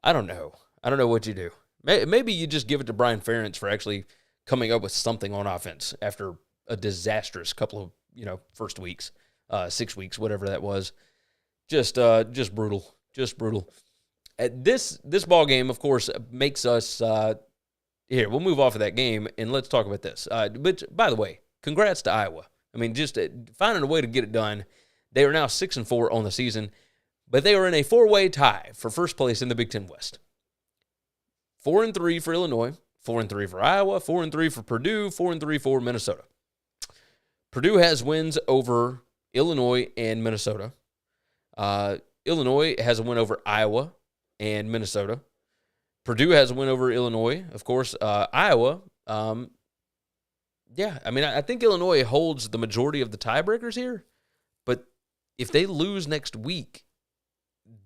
F: I don't know. I don't know what you do. Maybe you just give it to Brian Ferentz for actually coming up with something on offense after a disastrous couple of, first weeks, 6 weeks, whatever that was. Just brutal. Just brutal. This ball game, of course, makes us here. We'll move off of that game and let's talk about this. But by the way, congrats to Iowa. I mean, just finding a way to get it done. They are now 6-4 on the season, but they are in a 4-way tie for first place in the Big Ten West. 4-3 for Illinois, 4-3 for Iowa, 4-3 for Purdue, 4-3 for Minnesota. Purdue has wins over Illinois and Minnesota. Illinois has a win over Iowa and Minnesota. Purdue has a win over Illinois. Of course, Iowa, I think Illinois holds the majority of the tiebreakers here. But if they lose next week,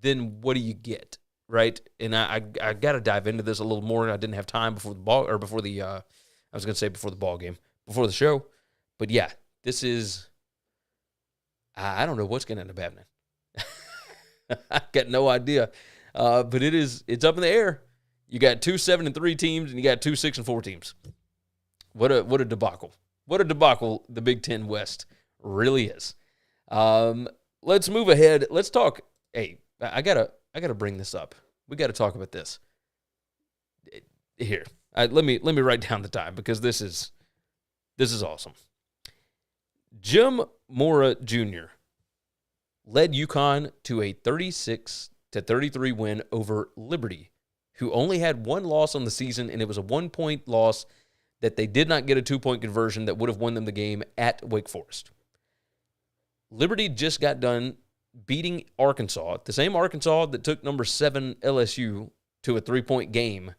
F: then what do you get, right? And I got to dive into this a little more. I didn't have time before the show. But yeah, this is, I don't know what's going to end up happening. I got no idea. But it's up in the air. You got 2 7-3 teams and you got 2 6-4 teams. What a debacle. What a debacle the Big Ten West really is. Let's move ahead. Let's talk. Hey, I gotta bring this up. We got to talk about this. Here, let me write down the time because this is awesome. Jim Mora Jr. led UConn to a 36-33 win over Liberty, who only had 1 loss on the season, and it was a 1-point loss that they did not get a 2-point conversion that would have won them the game at Wake Forest. Liberty just got done beating Arkansas, the same Arkansas that took number 7 LSU to a 3-point game.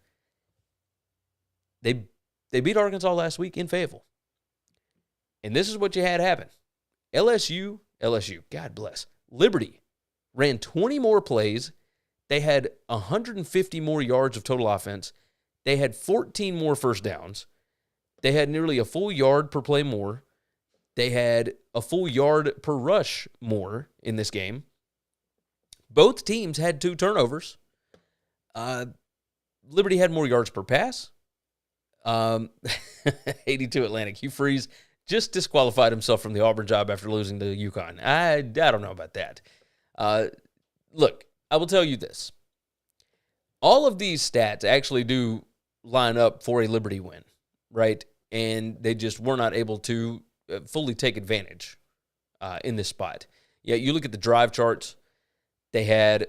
F: They beat Arkansas last week in Fayetteville. And this is what you had happen. LSU, God bless, Liberty ran 20 more plays. They had 150 more yards of total offense. They had 14 more first downs. They had nearly a full yard per play more. They had a full yard per rush more in this game. Both teams had 2 turnovers. Liberty had more yards per pass. 82 Atlantic. Hugh Freeze just disqualified himself from the Auburn job after losing to UConn. I don't know about that. Look, I will tell you this. All of these stats actually do line up for a Liberty win, right? And they just were not able to fully take advantage in this spot. Yeah, you look at the drive charts. They had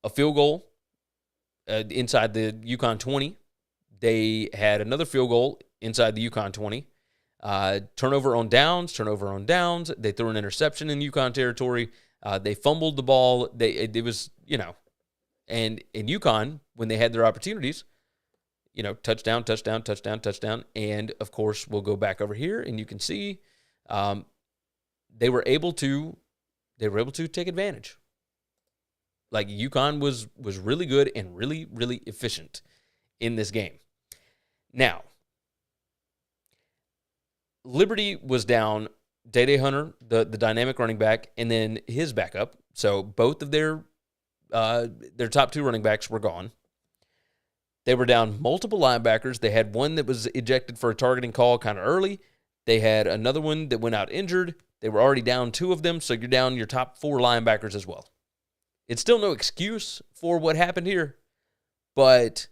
F: a field goal inside the UConn 20. They had another field goal inside the UConn 20. Turnover on downs. They threw an interception in UConn territory. They fumbled the ball. It was, and in UConn, when they had their opportunities, touchdown. And, of course, we'll go back over here, and you can see they were able to take advantage. Like, UConn was really good and really, really efficient in this game. Now, Liberty was down Day Hunter, the dynamic running back, and then his backup. So both of their top 2 running backs were gone. They were down multiple linebackers. They had one that was ejected for a targeting call kind of early. They had another one that went out injured. They were already down 2 of them, so you're down your top 4 linebackers as well. It's still no excuse for what happened here, but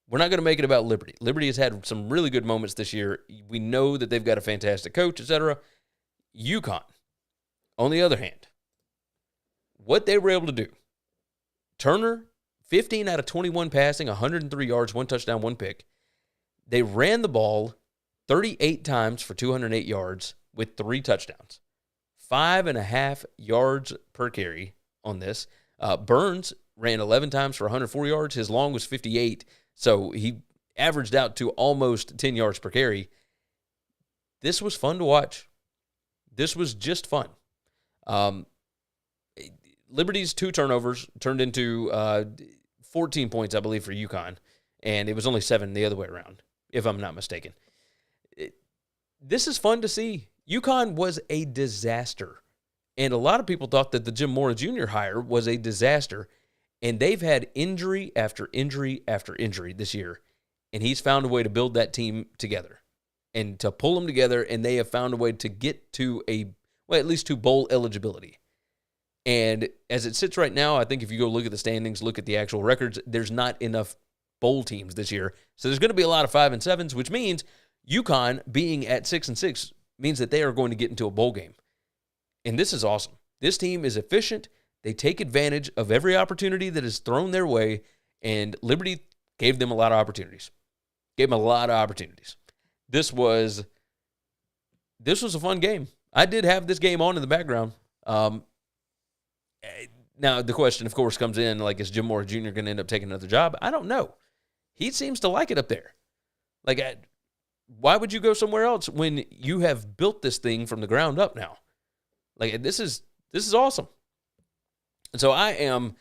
F: we're not going to make it about Liberty. Liberty has had some really good moments this year. We know that they've got a fantastic coach, etc. UConn, on the other hand, what they were able to do. Turner, 15 out of 21 passing, 103 yards, 1 touchdown, 1 pick. They ran the ball 38 times for 208 yards with 3 touchdowns. 5.5 yards per carry on this. Burns ran 11 times for 104 yards. His long was 58, so he averaged out to almost 10 yards per carry. This was fun to watch. This was just fun. Liberty's 2 turnovers turned into 14 points, I believe, for UConn, and it was only 7 the other way around, if I'm not mistaken. This is fun to see. UConn was a disaster, and a lot of people thought that the Jim Mora Jr. hire was a disaster, and they've had injury after injury after injury this year, and he's found a way to build that team together and to pull them together, and they have found a way to get to at least to bowl eligibility. And as it sits right now, I think if you go look at the standings, look at the actual records, there's not enough bowl teams this year. So there's going to be a lot of 5 and 7s, which means UConn being at 6 and 6 means that they are going to get into a bowl game. And this is awesome. This team is efficient. They take advantage of every opportunity that is thrown their way, and Liberty gave them a lot of opportunities. This was a fun game. I did have this game on in the background. Now, the question, of course, comes in, like, is Jim Mora Jr. going to end up taking another job? I don't know. He seems to like it up there. Like, why would you go somewhere else when you have built this thing from the ground up now? Like, this is awesome. And so I am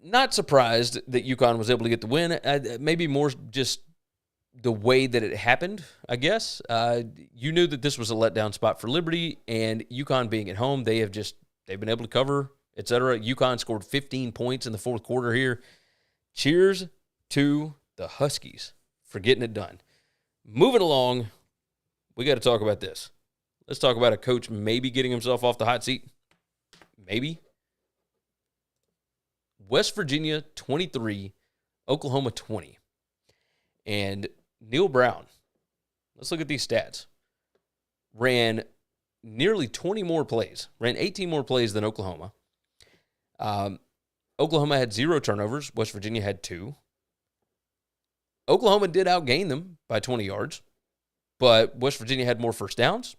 F: not surprised that UConn was able to get the win. Maybe more just the way that it happened, I guess. You knew that this was a letdown spot for Liberty, and UConn being at home, they've been able to cover, etc. UConn scored 15 points in the fourth quarter here. Cheers to the Huskies for getting it done. Moving along, we got to talk about this. Let's talk about a coach maybe getting himself off the hot seat. Maybe. West Virginia 23, Oklahoma 20. And Neil Brown, let's look at these stats. Ran nearly 20 more plays. Ran 18 more plays than Oklahoma. Oklahoma had 0 turnovers. West Virginia had 2. Oklahoma did outgain them by 20 yards, but West Virginia had more first downs.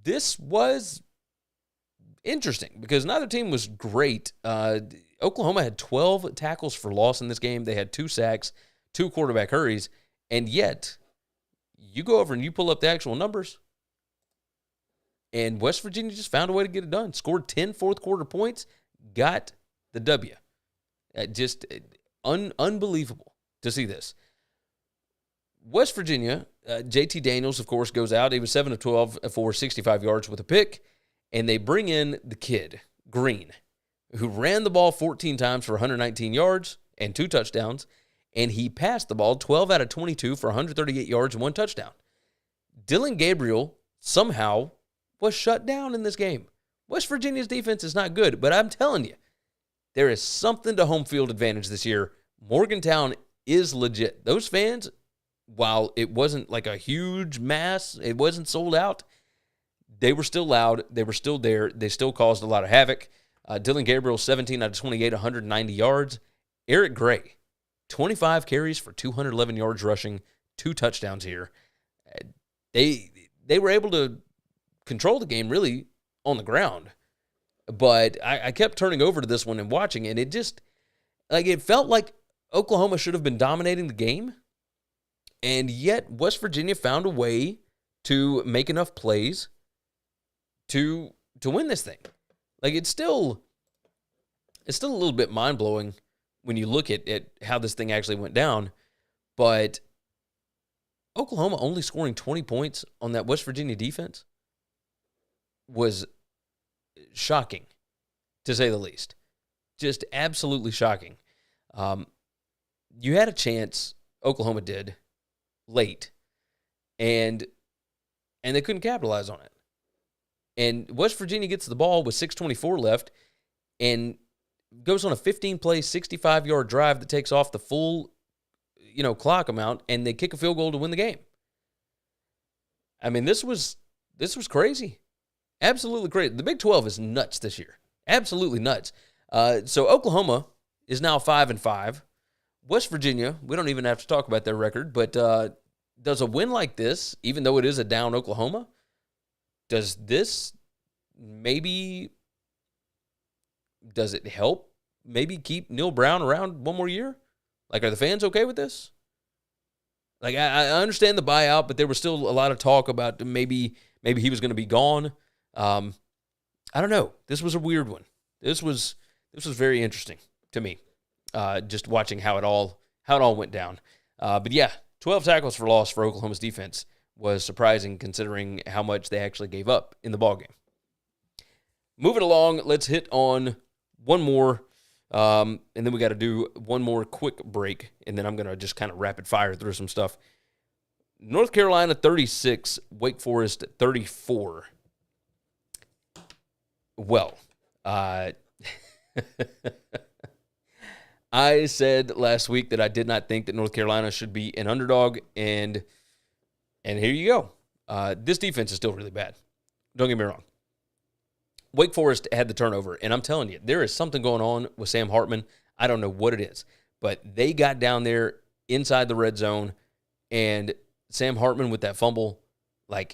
F: This was interesting because neither team was great. Oklahoma had 12 tackles for loss in this game. They had 2 sacks, 2 quarterback hurries, and yet you go over and you pull up the actual numbers, and West Virginia just found a way to get it done. Scored 10 fourth-quarter points, got the W. Just unbelievable to see this. West Virginia, JT Daniels, of course, goes out. He was 7 of 12 for 65 yards with a pick. And they bring in the kid, Green, who ran the ball 14 times for 119 yards and 2 touchdowns. And he passed the ball 12 out of 22 for 138 yards and 1 touchdown. Dillon Gabriel somehow was shut down in this game. West Virginia's defense is not good, but I'm telling you, there is something to home field advantage this year. Morgantown is legit. Those fans, while it wasn't like a huge mass, it wasn't sold out, they were still loud. They were still there. They still caused a lot of havoc. Dillon Gabriel, 17 out of 28, 190 yards. Eric Gray, 25 carries for 211 yards rushing, 2 touchdowns here. They were able to control the game really on the ground. But I kept turning over to this one and watching, and it just, it felt like Oklahoma should have been dominating the game. And yet West Virginia found a way to make enough plays to win this thing. It's still a little bit mind-blowing when you look at how this thing actually went down. But Oklahoma only scoring 20 points on that West Virginia defense was shocking, to say the least. Just absolutely shocking. You had a chance, Oklahoma did, late, and they couldn't capitalize on it. And West Virginia gets the ball with 6:24 left and goes on a 15-play, 65-yard drive that takes off the full, clock amount, and they kick a field goal to win the game. I mean, this was crazy. Absolutely crazy. The Big 12 is nuts this year. Absolutely nuts. So Oklahoma is now 5-5. West Virginia, we don't even have to talk about their record, but does a win like this, even though it is a down Oklahoma, does it help maybe keep Neil Brown around one more year? Are the fans okay with this? I understand the buyout, but there was still a lot of talk about maybe he was going to be gone. I don't know. This was a weird one. This was very interesting to me. Just watching how it all went down. But yeah, 12 tackles for loss for Oklahoma's defense was surprising considering how much they actually gave up in the ballgame. Moving along, let's hit on one more, and then we got to do one more quick break, and then I'm going to just kind of rapid fire through some stuff. North Carolina 36, Wake Forest 34. Well, I said last week that I did not think that North Carolina should be an underdog, and here you go. This defense is still really bad. Don't get me wrong. Wake Forest had the turnover, and I'm telling you, there is something going on with Sam Hartman. I don't know what it is, but they got down there inside the red zone, and Sam Hartman with that fumble, I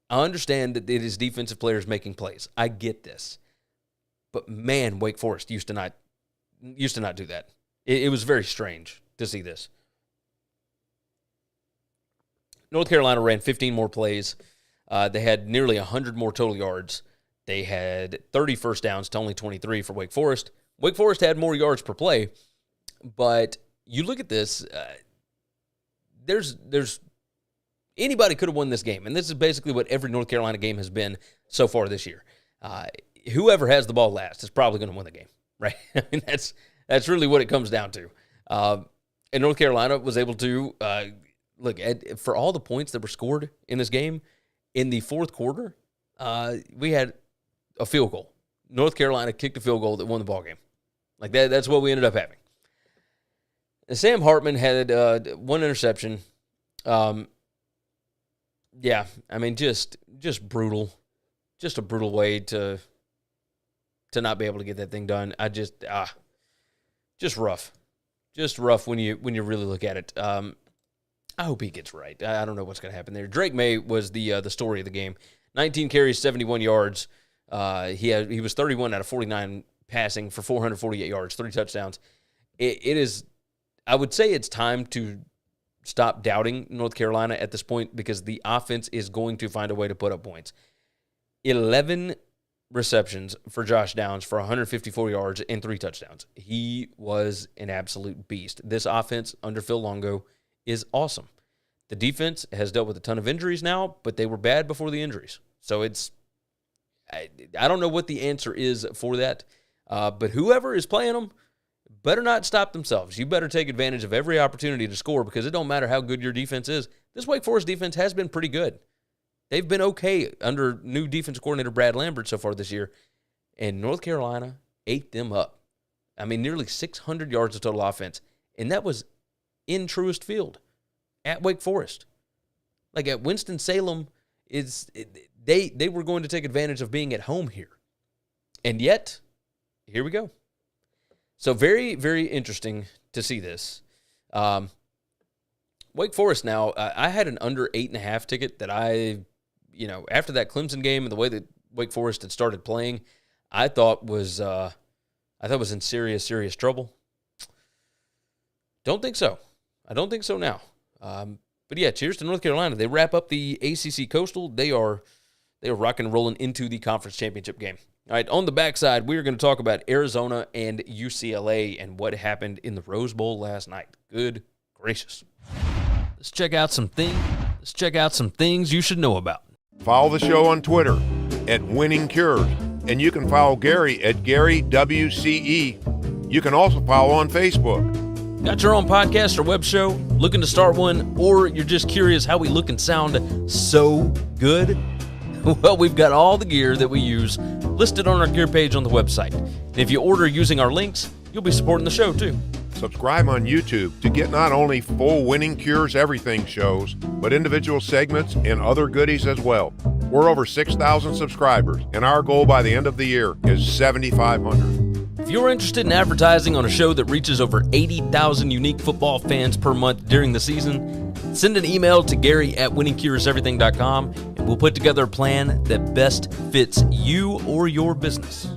F: understand that it is defensive players making plays. I get this. But man, Wake Forest used to not do that. It was very strange to see this. North Carolina ran 15 more plays. They had nearly 100 more total yards. They had 30 first downs to only 23 for Wake Forest. Wake Forest had more yards per play, but you look at this, there's anybody could have won this game, and this is basically what every North Carolina game has been so far this year. Whoever has the ball last is probably going to win the game, right? I mean, that's really what it comes down to. And North Carolina was able to for all the points that were scored in this game in the fourth quarter. We had a field goal. North Carolina kicked a field goal that won the ball game. That's what we ended up having. And Sam Hartman had one interception. Yeah, I mean, just brutal. Just a brutal way to not be able to get that thing done. Just rough. Just rough when you really look at it. I hope he gets right. I don't know what's going to happen there. Drake May was the story of the game. 19 carries, 71 yards. He was 31 out of 49 passing for 448 yards, 3 touchdowns. It is, I would say it's time to stop doubting North Carolina at this point because the offense is going to find a way to put up points. 11 receptions for Josh Downs for 154 yards and 3 touchdowns. He was an absolute beast. This offense under Phil Longo is awesome. The defense has dealt with a ton of injuries now, but they were bad before the injuries. So I don't know what the answer is for that, but whoever is playing them better not stop themselves. You better take advantage of every opportunity to score because it don't matter how good your defense is. This Wake Forest defense has been pretty good. They've been okay under new defense coordinator Brad Lambert so far this year, and North Carolina ate them up. I mean, nearly 600 yards of total offense, and that was in Truist Field at Wake Forest. Like at Winston-Salem, they were going to take advantage of being at home here. And yet, here we go. So very, very interesting to see this. Wake Forest now, I had an under 8.5 ticket that after that Clemson game and the way that Wake Forest had started playing, I thought was in serious, serious trouble. Don't think so. I don't think so now. But yeah, cheers to North Carolina. They wrap up the ACC Coastal. They are rocking and rolling into the conference championship game. All right, on the backside, we are going to talk about Arizona and UCLA and what happened in the Rose Bowl last night. Good gracious. Let's check out some things you should know about.
B: Follow the show on Twitter at Winning Cures, and you can follow Gary at GaryWCE. You can also follow on Facebook.
F: Got your own podcast or web show? Looking to start one? Or you're just curious how we look and sound so good? Well, we've got all the gear that we use listed on our gear page on the website. And if you order using our links, you'll be supporting the show too.
B: Subscribe on YouTube to get not only full Winning Cures Everything shows, but individual segments and other goodies as well. We're over 6,000 subscribers, and our goal by the end of the year is 7,500.
F: If you're interested in advertising on a show that reaches over 80,000 unique football fans per month during the season, send an email to Gary@winningcureseverything.com, and we'll put together a plan that best fits you or your business.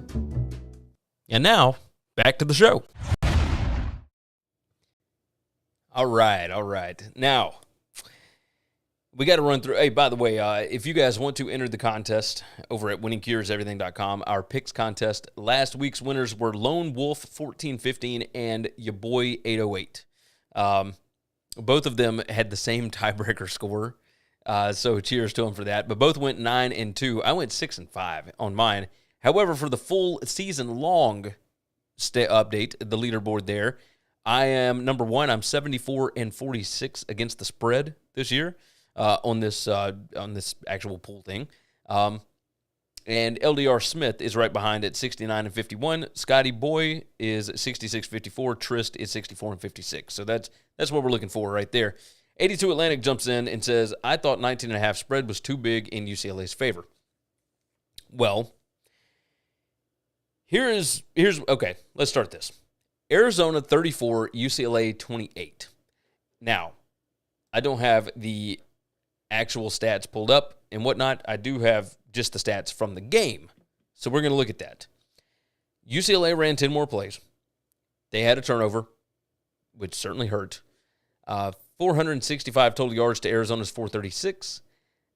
F: And now, back to the show. All right. Now, we got to run through. Hey, by the way, if you guys want to enter the contest over at winningcureseverything.com, our picks contest, last week's winners were Lone Wolf 1415 and your boy 808. Both of them had the same tiebreaker score, so cheers to them for that. But both went 9-2. I went 6-5 on mine. However, for the full season-long update, the leaderboard there, I am number one. I'm 74-46 against the spread this year on this actual pool thing. And LDR Smith is right behind at 69-51. Scotty Boy is 66-54. Trist is 64-56. So that's what we're looking for right there. 82 Atlantic jumps in and says, I thought 19.5 spread was too big in UCLA's favor. Well, here's okay, let's start this. Arizona 34, UCLA 28. Now, I don't have the actual stats pulled up and whatnot. I do have just the stats from the game. So we're going to look at that. UCLA ran 10 more plays. They had a turnover, which certainly hurt. 465 total yards to Arizona's 436.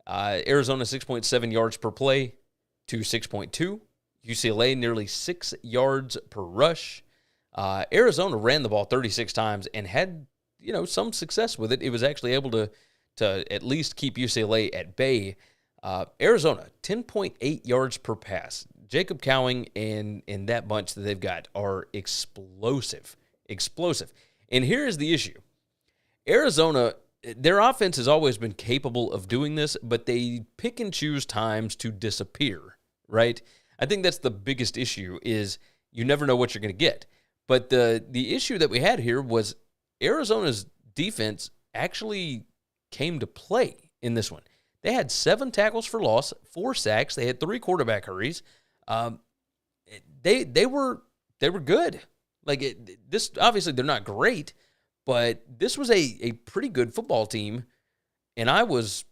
F: Arizona 6.7 yards per play to 6.2. UCLA nearly 6 yards per rush. Arizona ran the ball 36 times and had, some success with it. It was actually able to at least keep UCLA at bay. Arizona, 10.8 yards per pass. Jacob Cowing and that bunch that they've got are explosive. And here is the issue. Arizona, their offense has always been capable of doing this, but they pick and choose times to disappear, right? I think that's the biggest issue is you never know what you're going to get. But the issue that we had here was Arizona's defense actually came to play in this one. They had 7 tackles for loss, 4 sacks. They had 3 quarterback hurries. They were good. This obviously they're not great, but this was a pretty good football team, and I was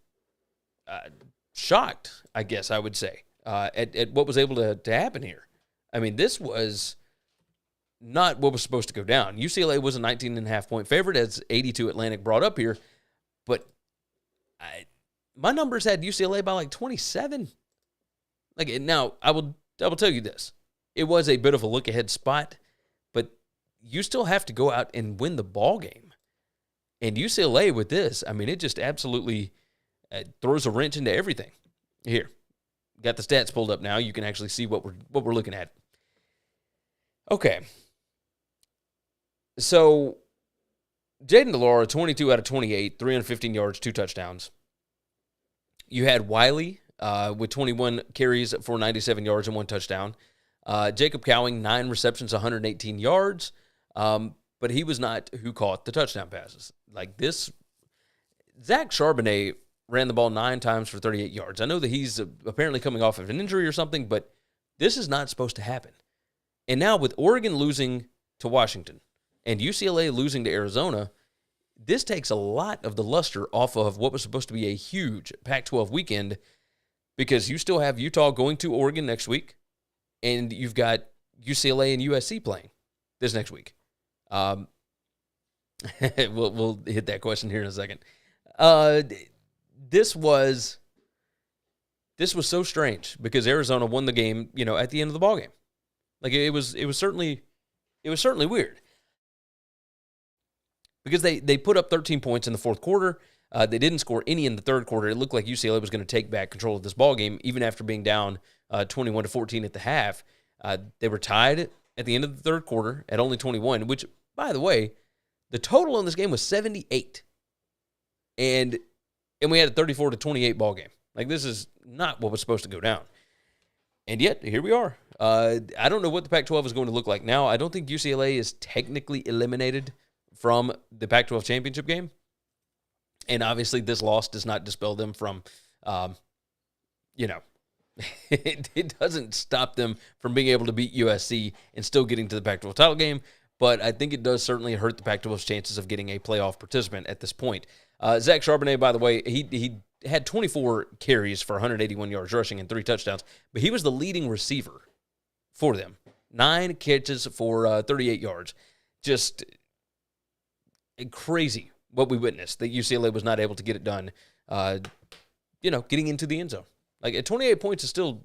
F: shocked, I guess I would say. at what was able to happen here. I mean, this was not what was supposed to go down. UCLA was a 19.5-point favorite, as 82 Atlantic brought up here, but my numbers had UCLA by like 27. Now, I will tell you this. It was a bit of a look-ahead spot, but you still have to go out and win the ball game. And UCLA with this, I mean, it just absolutely throws a wrench into everything. Here, got the stats pulled up now. You can actually see what we're looking at. Okay. So, Jaden DeLaura, 22 out of 28, 315 yards, 2 touchdowns. You had Wiley with 21 carries for 97 yards and 1 touchdown. Jacob Cowing, 9 receptions, 118 yards. But he was not who caught the touchdown passes. Like this, Zach Charbonnet ran the ball 9 times for 38 yards. I know that he's apparently coming off of an injury or something, but this is not supposed to happen. And now with Oregon losing to Washington and UCLA losing to Arizona, this takes a lot of the luster off of what was supposed to be a huge Pac-12 weekend, because you still have Utah going to Oregon next week, and you've got UCLA and USC playing this next week. We'll hit that question here in a second. This was so strange because Arizona won the game, at the end of the ballgame. Like it was certainly weird. Because they put up 13 points in the fourth quarter. They didn't score any in the third quarter. It looked like UCLA was going to take back control of this ballgame, even after being down 21-14 at the half. They were tied at the end of the third quarter at only 21, which, by the way, the total on this game was 78. And we had a 34-28 ballgame. Like, this is not what was supposed to go down. And yet, here we are. I don't know what the Pac-12 is going to look like now. I don't think UCLA is technically eliminated from the Pac-12 championship game. And obviously this loss does not dispel them from, it doesn't stop them from being able to beat USC and still getting to the Pac-12 title game. But I think it does certainly hurt the Pac-12's chances of getting a playoff participant at this point. Zach Charbonnet, by the way, he had 24 carries for 181 yards rushing and 3 touchdowns, but he was the leading receiver for them. 9 catches for 38 yards. Just crazy what we witnessed, that UCLA was not able to get it done, getting into the end zone. Like, at 28 points is still,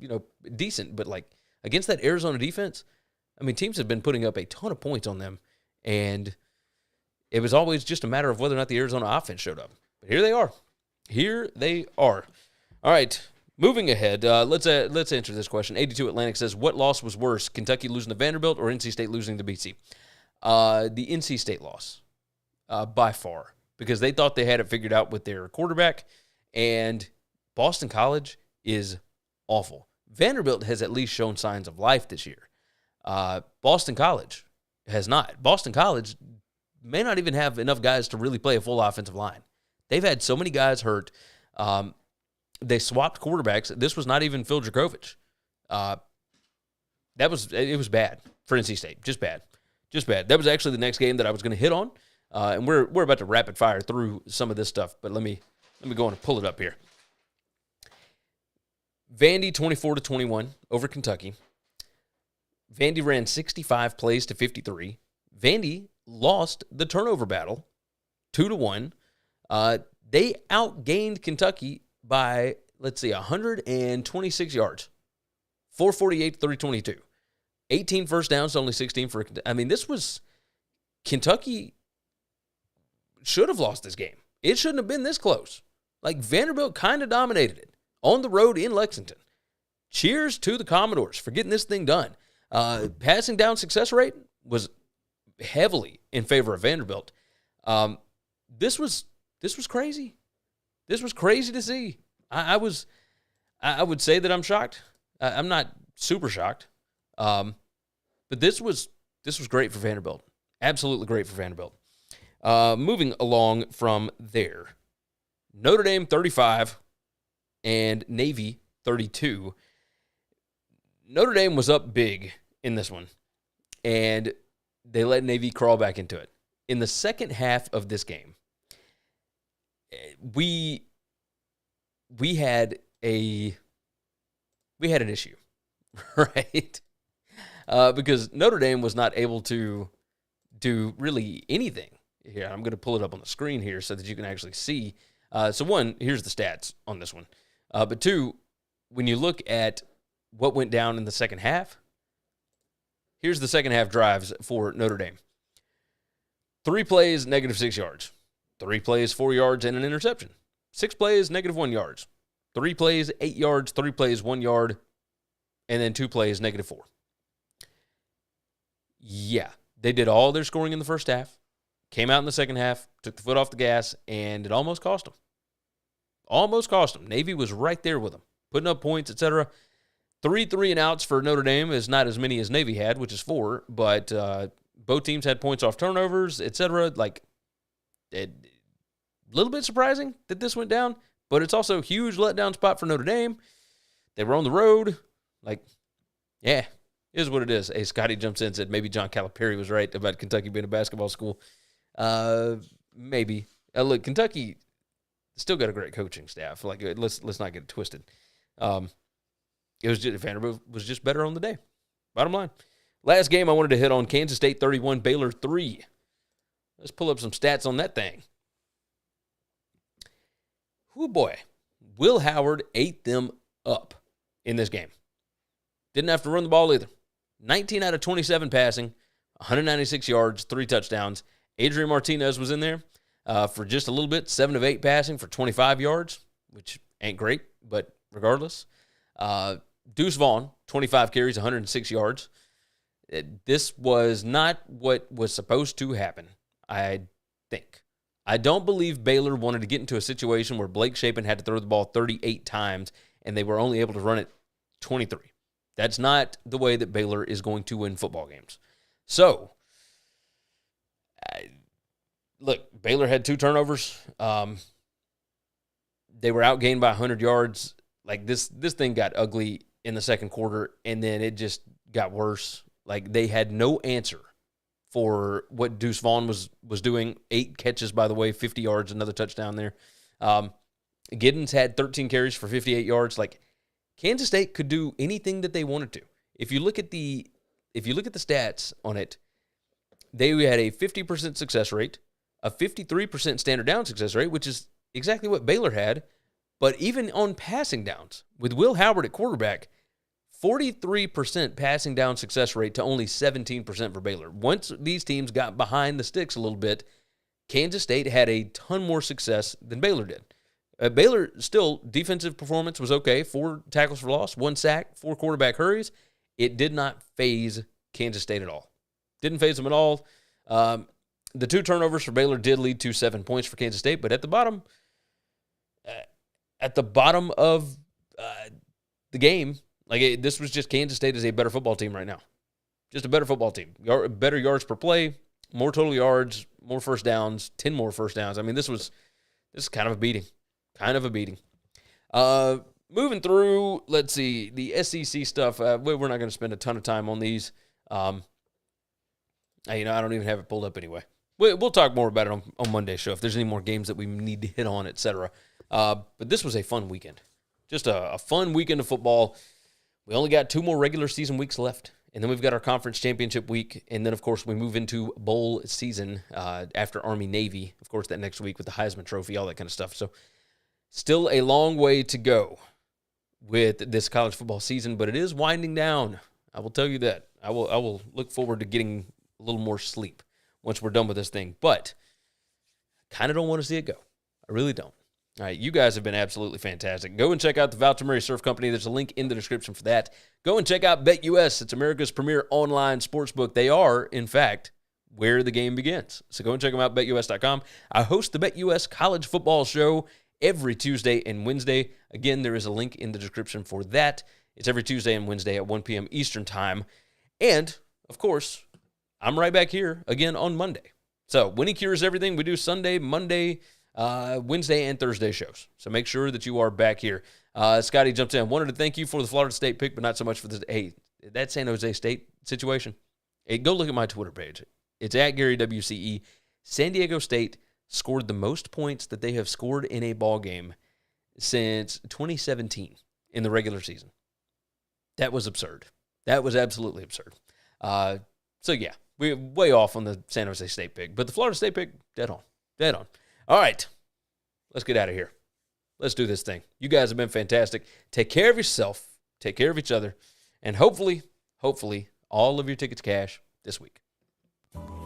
F: decent, but, like, against that Arizona defense, I mean, teams have been putting up a ton of points on them, and it was always just a matter of whether or not the Arizona offense showed up. But here they are. Here they are. All right, moving ahead, let's answer this question. 82 Atlantic says, what loss was worse, Kentucky losing to Vanderbilt or NC State losing to BC? The NC State loss, by far, because they thought they had it figured out with their quarterback, and Boston College is awful. Vanderbilt has at least shown signs of life this year. Boston College has not. Boston College may not even have enough guys to really play a full offensive line. They've had so many guys hurt. They swapped quarterbacks. This was not even Phil Dracovic. It was bad for NC State. Just bad. That was actually the next game that I was going to hit on. And we're about to rapid fire through some of this stuff, but let me go and pull it up here. Vandy 24-21 over Kentucky. Vandy ran 65 plays to 53. Vandy lost the turnover battle 2-1. They outgained Kentucky by, 126 yards. 448 to 322. 18 first downs to only 16 for, this was, Kentucky should have lost this game. It shouldn't have been this close. Like, Vanderbilt kind of dominated it on the road in Lexington. Cheers to the Commodores for getting this thing done. Passing down success rate was heavily in favor of Vanderbilt. This was crazy. This was crazy to see. I would say that I'm shocked. I'm not super shocked. But this was great for Vanderbilt. Absolutely great for Vanderbilt. Moving along from there, Notre Dame 35 and Navy 32. Notre Dame was up big in this one, and they let Navy crawl back into it. In the second half of this game, we had a we had an issue, right? Because Notre Dame was not able to do really anything. Here, I'm going to pull it up on the screen here so that you can actually see. So one, here's the stats on this one. But two, when you look at what went down in the second half, here's the second half drives for Notre Dame. 3 plays, -6 yards. 3 plays, 4 yards, and an interception. 6 plays, -1 yards. 3 plays, 8 yards. 3 plays, 1 yard. And then 2 plays, -4. Yeah, they did all their scoring in the first half, came out in the second half, took the foot off the gas, and it almost cost them. Almost cost them. Navy was right there with them, putting up points, etc. 3 3-and-outs for Notre Dame is not as many as Navy had, which is 4, but both teams had points off turnovers, etc. Like, a little bit surprising that this went down, but it's also a huge letdown spot for Notre Dame. They were on the road. Like, yeah, it is what it is. Hey, Scotty jumps in and said maybe John Calipari was right about Kentucky being a basketball school. Maybe. Look, Kentucky still got a great coaching staff. Like, let's not get it twisted. It was just, Vanderbilt was just better on the day. Bottom line. Last game I wanted to hit on, Kansas State 31, Baylor 3. Let's pull up some stats on that thing. Oh boy. Will Howard ate them up in this game. Didn't have to run the ball either. 19 out of 27 passing, 196 yards, 3 touchdowns. Adrian Martinez was in there for just a little bit, 7 of 8 passing for 25 yards, which ain't great, but regardless. Deuce Vaughn, 25 carries, 106 yards. This was not what was supposed to happen, I think. I don't believe Baylor wanted to get into a situation where Blake Shapen had to throw the ball 38 times and they were only able to run it 23. That's not the way that Baylor is going to win football games. So, look, Baylor had 2 turnovers. They were outgained by 100 yards. Like, this thing got ugly in the second quarter, and then it just got worse. Like, they had no answer for what Deuce Vaughn was doing. 8 catches, by the way, 50 yards, another touchdown there. Giddens had 13 carries for 58 yards. Like, Kansas State could do anything that they wanted to. If you look at the stats on it, they had a 50% success rate, a 53% standard down success rate, which is exactly what Baylor had. But even on passing downs, with Will Howard at quarterback, 43% passing down success rate to only 17% for Baylor. Once these teams got behind the sticks a little bit, Kansas State had a ton more success than Baylor did. Baylor, still, defensive performance was okay. 4 tackles for loss, 1 sack, 4 quarterback hurries. It did not faze Kansas State at all. Didn't faze them at all. The 2 turnovers for Baylor did lead to 7 points for Kansas State, but at the bottom of the game, like, this was just Kansas State is a better football team right now. Just a better football team. Better yards per play, more total yards, more first downs, 10 more first downs. I mean, this is kind of a beating. Kind of a beating. Moving through, let's see, the SEC stuff. We're not going to spend a ton of time on these. I don't even have it pulled up anyway. We'll talk more about it on Monday's show if there's any more games that we need to hit on, etc. But this was a fun weekend. Just a fun weekend of football. We only got 2 more regular season weeks left, and then we've got our conference championship week, and then, of course, we move into bowl season after Army-Navy, of course, that next week with the Heisman Trophy, all that kind of stuff. So still a long way to go with this college football season, but it is winding down. I will tell you that. I will look forward to getting a little more sleep once we're done with this thing, but I kind of don't want to see it go. I really don't. All right, you guys have been absolutely fantastic. Go and check out the Valter Murray Surf Company. There's a link in the description for that. Go and check out BetUS. It's America's premier online sportsbook. They are, in fact, where the game begins. So go and check them out, BetUS.com. I host the BetUS College Football Show every Tuesday and Wednesday. Again, there is a link in the description for that. It's every Tuesday and Wednesday at 1 p.m. Eastern Time. And, of course, I'm right back here again on Monday. So, Winning Cures Everything. We do Sunday, Monday, Wednesday, and Thursday shows. So make sure that you are back here. Scotty jumps in. Wanted to thank you for the Florida State pick, but not so much for that San Jose State situation. Hey, go look at my Twitter page. It's at Gary WCE. San Diego State scored the most points that they have scored in a ball game since 2017 in the regular season. That was absurd. That was absolutely absurd. So, yeah, we're way off on the San Jose State pick. But the Florida State pick, dead on. Dead on. All right, let's get out of here. Let's do this thing. You guys have been fantastic. Take care of yourself. Take care of each other. And hopefully, all of your tickets cash this week.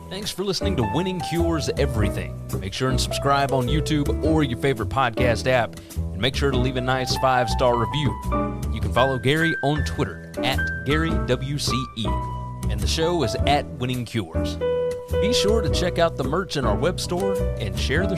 F: Thanks for listening to Winning Cures Everything. Make sure and subscribe on YouTube or your favorite podcast app. And make sure to leave a nice 5-star review. You can follow Gary on Twitter @GaryWCE. And the show is @Winning Cures. Be sure to check out the merch in our web store and share the